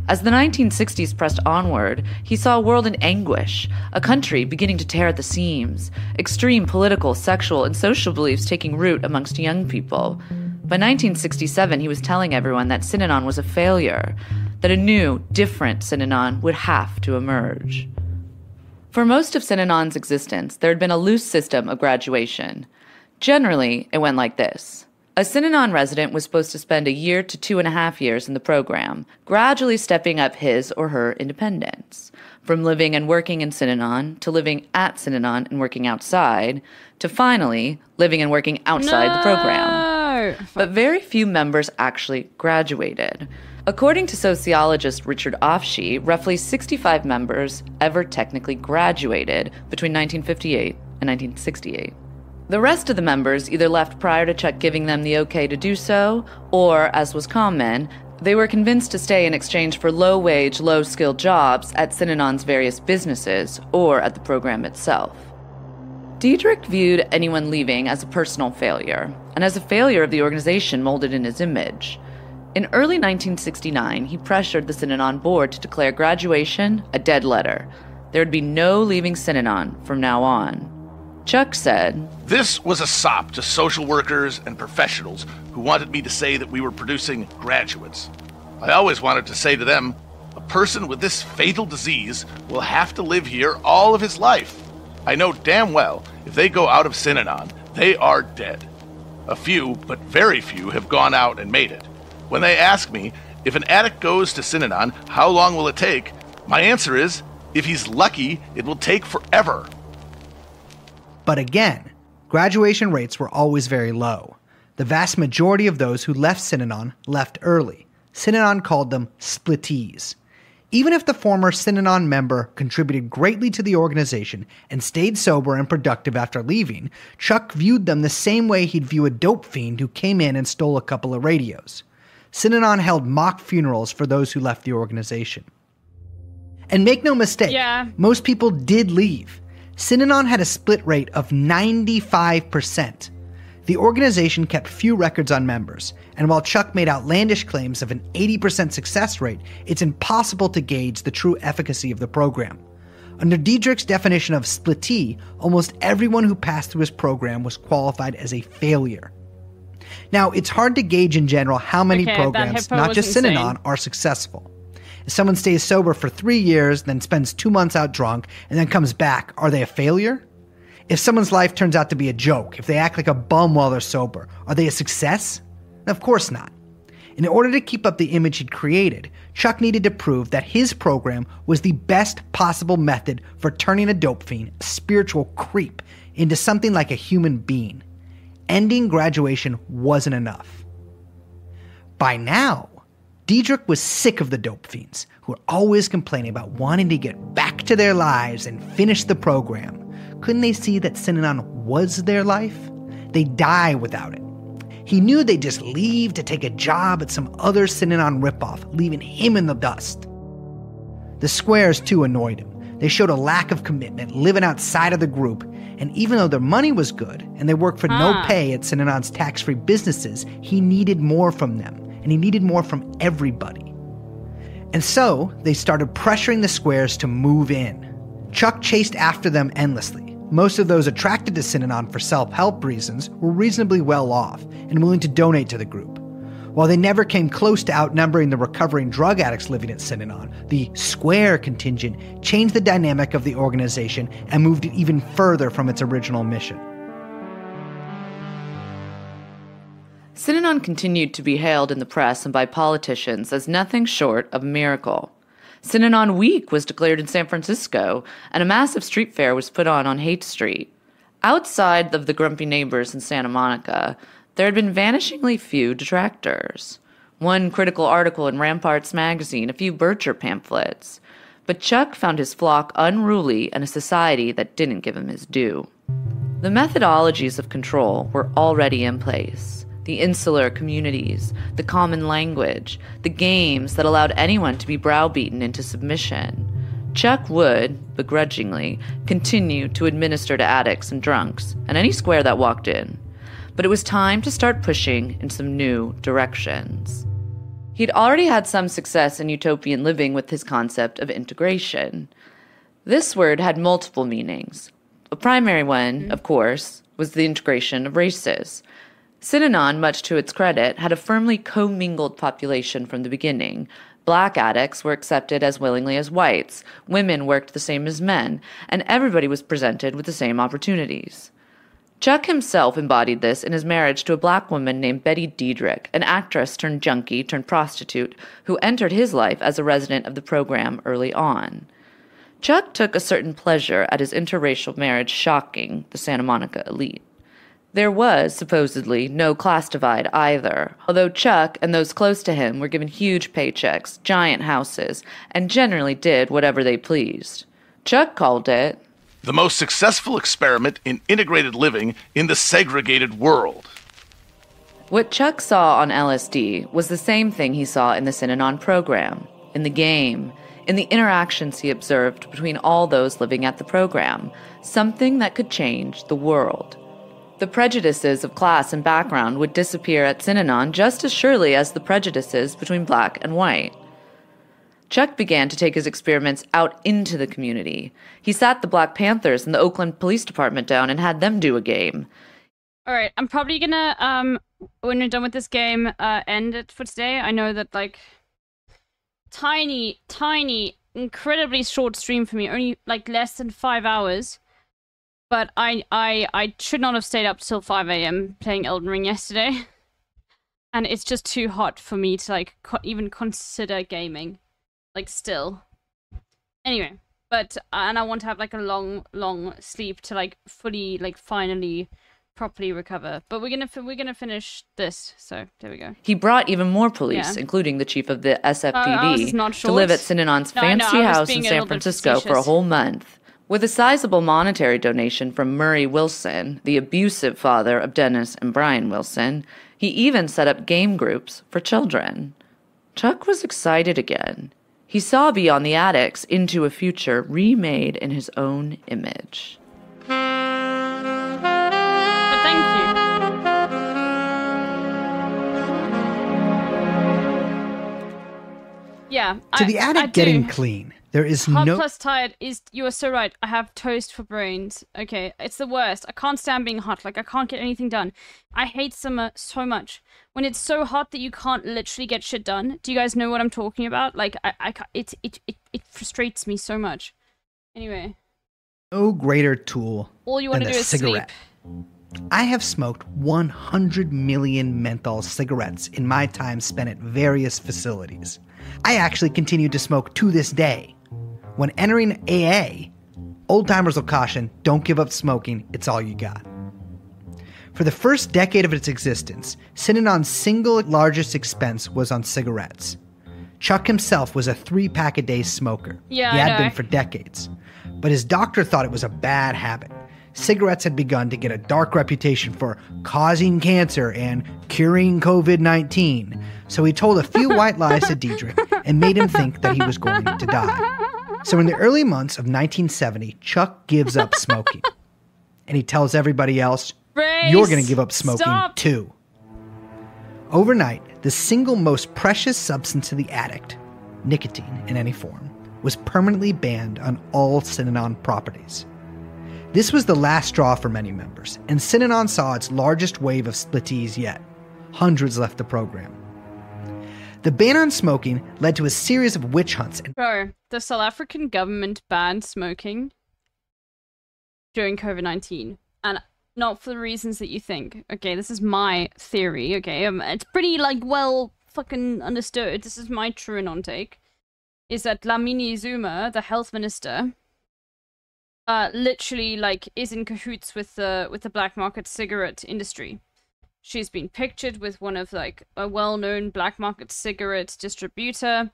As the 1960s pressed onward, he saw a world in anguish, a country beginning to tear at the seams, extreme political, sexual, and social beliefs taking root amongst young people. By 1967, he was telling everyone that Synanon was a failure, that a new, different Synanon would have to emerge. For most of Synanon's existence, there had been a loose system of graduation. Generally, it went like this. A Synanon resident was supposed to spend 1 year to 2.5 years in the program, gradually stepping up his or her independence. From living and working in Synanon, to living at Synanon and working outside, to finally living and working outside the program. But very few members actually graduated. According to sociologist Richard Offshee, roughly 65 members ever technically graduated between 1958 and 1968. The rest of the members either left prior to Chuck giving them the okay to do so, or, as was common, they were convinced to stay in exchange for low-wage, low-skilled jobs at Synanon's various businesses or at the program itself. Diedrich viewed anyone leaving as a personal failure, and as a failure of the organization molded in his image. In early 1969, he pressured the Synanon board to declare graduation a dead letter. There would be no leaving Synanon from now on. Chuck said, "This was a sop to social workers and professionals who wanted me to say that we were producing graduates. I always wanted to say to them, a person with this fatal disease will have to live here all of his life. I know damn well if they go out of Synanon, they are dead. A few, but very few, have gone out and made it. When they ask me, if an addict goes to Synanon, how long will it take? My answer is, if he's lucky, it will take forever." But again, graduation rates were always very low. The vast majority of those who left Synanon left early. Synanon called them splittees. Even if the former Synanon member contributed greatly to the organization and stayed sober and productive after leaving, Chuck viewed them the same way he'd view a dope fiend who came in and stole a couple of radios. Synanon held mock funerals for those who left the organization. And make no mistake, most people did leave. Synanon had a split rate of 95%. The organization kept few records on members, and while Chuck made outlandish claims of an 80% success rate, it's impossible to gauge the true efficacy of the program. Under Diedrich's definition of splittee, almost everyone who passed through his program was qualified as a failure. Now, it's hard to gauge in general how many programs, not just Synanon, are successful. If someone stays sober for 3 years, then spends 2 months out drunk, and then comes back, are they a failure? If someone's life turns out to be a joke, if they act like a bum while they're sober, are they a success? Of course not. In order to keep up the image he'd created, Chuck needed to prove that his program was the best possible method for turning a dope fiend, a spiritual creep, into something like a human being. Ending graduation wasn't enough. By now, Diedrich was sick of the dope fiends, who were always complaining about wanting to get back to their lives and finish the program. Couldn't they see that Synanon was their life? They'd die without it. He knew they'd just leave to take a job at some other Synanon ripoff, leaving him in the dust. The squares, too, annoyed him. They showed a lack of commitment, living outside of the group, and even though their money was good, and they worked for no pay at Synanon's tax-free businesses, he needed more from them, and he needed more from everybody. And so, they started pressuring the squares to move in. Chuck chased after them endlessly. Most of those attracted to Synanon for self-help reasons were reasonably well off and willing to donate to the group. While they never came close to outnumbering the recovering drug addicts living at Synanon, the Square contingent changed the dynamic of the organization and moved it even further from its original mission. Synanon continued to be hailed in the press and by politicians as nothing short of a miracle. Synanon Week was declared in San Francisco, and a massive street fair was put on Haight Street. Outside of the grumpy neighbors in Santa Monica, there had been vanishingly few detractors. One critical article in Ramparts magazine, a few Bircher pamphlets. But Chuck found his flock unruly and a society that didn't give him his due. The methodologies of control were already in place. The insular communities, the common language, the games that allowed anyone to be browbeaten into submission. Chuck would, begrudgingly, continue to administer to addicts and drunks, and any square that walked in. But it was time to start pushing in some new directions. He'd already had some success in utopian living with his concept of integration. This word had multiple meanings. A primary one, of course, was the integration of races. Synanon, much to its credit, had a firmly commingled population from the beginning. Black addicts were accepted as willingly as whites, women worked the same as men, and everybody was presented with the same opportunities. Chuck himself embodied this in his marriage to a black woman named Betty Diedrich, an actress turned junkie turned prostitute who entered his life as a resident of the program early on. Chuck took a certain pleasure at his interracial marriage shocking the Santa Monica elite. There was, supposedly, no class divide either, although Chuck and those close to him were given huge paychecks, giant houses, and generally did whatever they pleased. Chuck called it the most successful experiment in integrated living in the segregated world. What Chuck saw on LSD was the same thing he saw in the Synanon program, in the game, in the interactions he observed between all those living at the program, something that could change the world. The prejudices of class and background would disappear at Synanon just as surely as the prejudices between black and white. Chuck began to take his experiments out into the community. He sat the Black Panthers and the Oakland Police Department down and had them do a game. All right, I'm probably gonna, when we're done with this game, end it for today. I know that, like, tiny, incredibly short stream for me, only, like, less than 5 hours. But I should not have stayed up till 5 a.m. playing Elden Ring yesterday. And it's just too hot for me to, like, even consider gaming. Like, still. Anyway, but, and I want to have, like, a long sleep to, like, fully, like, finally, properly recover. But we're gonna finish this, so there we go. He brought even more police, including the chief of the SFPD, to live at Synanon's fancy house in San Francisco for a whole month. With a sizable monetary donation from Murray Wilson, the abusive father of Dennis and Brian Wilson, he even set up game groups for children. Chuck was excited again. He saw beyond the addicts into a future remade in his own image. But thank you. Yeah. To the addict getting clean, there is Hot no... plus tired is... You are so right. I have toast for brains. Okay, it's the worst. I can't stand being hot. Like, I can't get anything done. I hate summer so much. When it's so hot that you can't literally get shit done. Do you guys know what I'm talking about? Like, it frustrates me so much. Anyway. No greater tool All you want than to do the is cigarette. sleep. I have smoked 100 million menthol cigarettes in my time spent at various facilities. I actually continue to smoke to this day. When entering AA, old-timers will caution, don't give up smoking, it's all you got. For the first decade of its existence, Synanon's single largest expense was on cigarettes. Chuck himself was a 3-pack-a-day smoker. Yeah, he had I know. been for decades. But his doctor thought it was a bad habit. Cigarettes had begun to get a dark reputation for causing cancer and curing COVID-19. So he told a few white lies to Diedrich and made him think that he was going to die. So in the early months of 1970, Chuck gives up smoking. And he tells everybody else, you're going to give up smoking too. Overnight, the single most precious substance to the addict, nicotine in any form, was permanently banned on all Synanon properties. This was the last straw for many members, and Synanon saw its largest wave of splittees yet. Hundreds left the program. The ban on smoking led to a series of witch hunts. Bro, the South African government banned smoking during COVID-19, and not for the reasons that you think. Okay, this is my theory, okay? It's pretty, like, well fucking understood. This is my true and on take. is that Lamini Zuma, the health minister, literally like is in cahoots with the black market cigarette industry. She's been pictured with one of like a well-known black market cigarette distributor.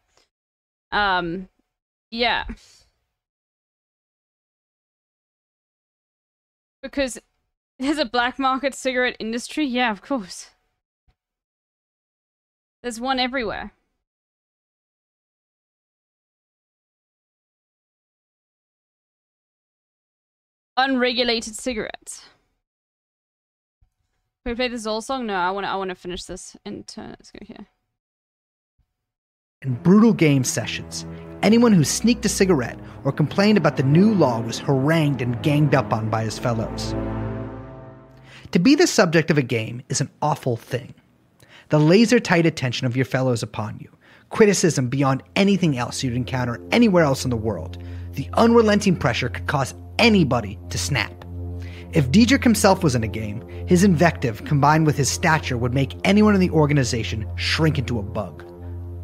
Yeah. Because there's a black market cigarette industry? Yeah, of course. There's one everywhere. Unregulated cigarettes. Can we play the Zol song? No, I wanna finish this and let's go here. And brutal game sessions. Anyone who sneaked a cigarette or complained about the new law was harangued and ganged up on by his fellows. To be the subject of a game is an awful thing. The laser-tight attention of your fellows upon you, criticism beyond anything else you'd encounter anywhere else in the world, the unrelenting pressure could cause anybody to snap. If Diedrich himself was in a game, his invective combined with his stature would make anyone in the organization shrink into a bug.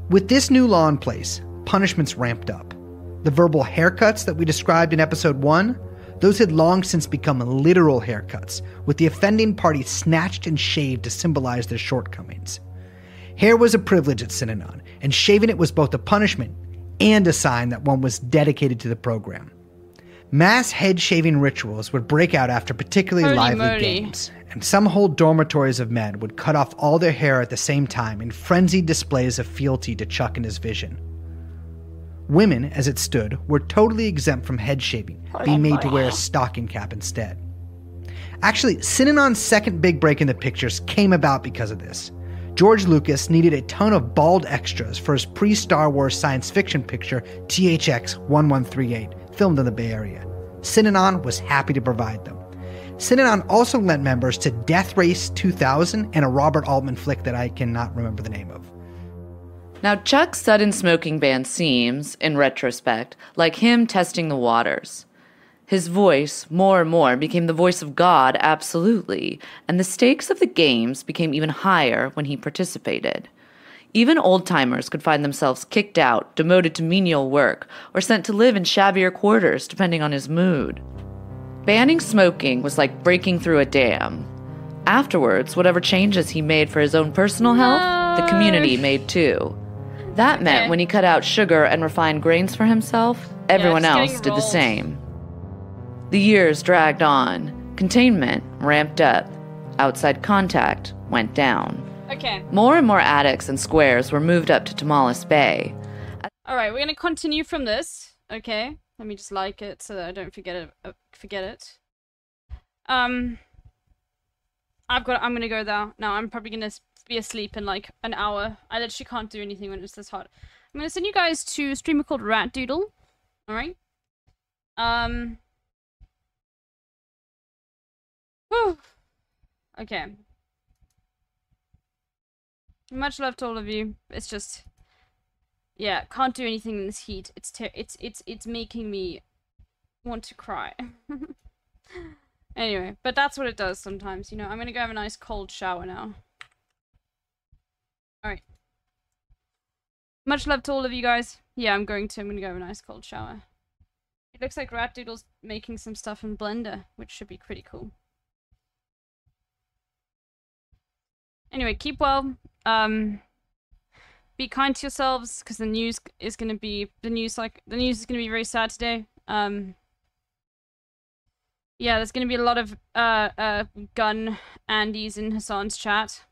With this new law in place, punishments ramped up. The verbal haircuts that we described in episode 1, those had long since become literal haircuts, with the offending party snatched and shaved to symbolize their shortcomings. Hair was a privilege at Synanon, and shaving it was both a punishment and a sign that one was dedicated to the program. Mass head-shaving rituals would break out after particularly lively games, and some whole dormitories of men would cut off all their hair at the same time in frenzied displays of fealty to Chuck and his vision. Women, as it stood, were totally exempt from head shaving, being made to wear a stocking cap instead. Actually, Synanon's second big break in the pictures came about because of this. George Lucas needed a ton of bald extras for his pre-Star Wars science fiction picture THX 1138, filmed in the Bay Area. Synanon was happy to provide them. Synanon also lent members to Death Race 2000 and a Robert Altman flick that I cannot remember the name of. Now, Chuck's sudden smoking ban seems, in retrospect, like him testing the waters. His voice, more and more, became the voice of God, absolutely, and the stakes of the games became even higher when he participated. Even old-timers could find themselves kicked out, demoted to menial work, or sent to live in shabbier quarters, depending on his mood. Banning smoking was like breaking through a dam. Afterwards, whatever changes he made for his own personal health, the community made too. That meant when he cut out sugar and refined grains for himself, everyone else did the same. The years dragged on. Containment ramped up. Outside contact went down. Okay. More and more addicts and squares were moved up to Tamales Bay. Alright, we're gonna continue from this. Okay. Let me just like it so that I don't forget it. I'm gonna go there. Now I'm probably gonna be asleep in like an hour. I literally can't do anything when it's this hot. I'm gonna send you guys to a streamer called Rat Doodle. Alright? Whew. Okay. Much love to all of you. It's just, yeah, can't do anything in this heat. It's making me want to cry. Anyway, but that's what it does sometimes, you know. I'm gonna go have a nice cold shower now. Alright. Much love to all of you guys. Yeah, I'm gonna go have a nice cold shower. It looks like Rat Doodle's making some stuff in Blender, which should be pretty cool. Anyway, keep well. Be kind to yourselves, because the news is gonna be very sad today. Yeah, there's gonna be a lot of gun Andes in Hassan's chat.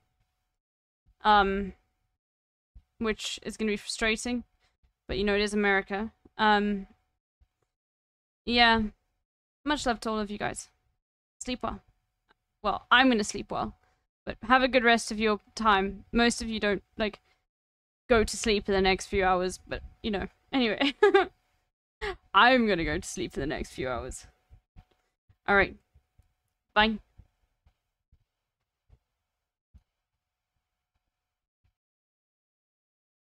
Which is gonna be frustrating. But you know, it is America. Yeah. Much love to all of you guys. Sleep well. Well, I'm gonna sleep well. But have a good rest of your time. Most of you don't, like, go to sleep in the next few hours, but, you know, anyway. I'm gonna go to sleep for the next few hours. Alright. Bye.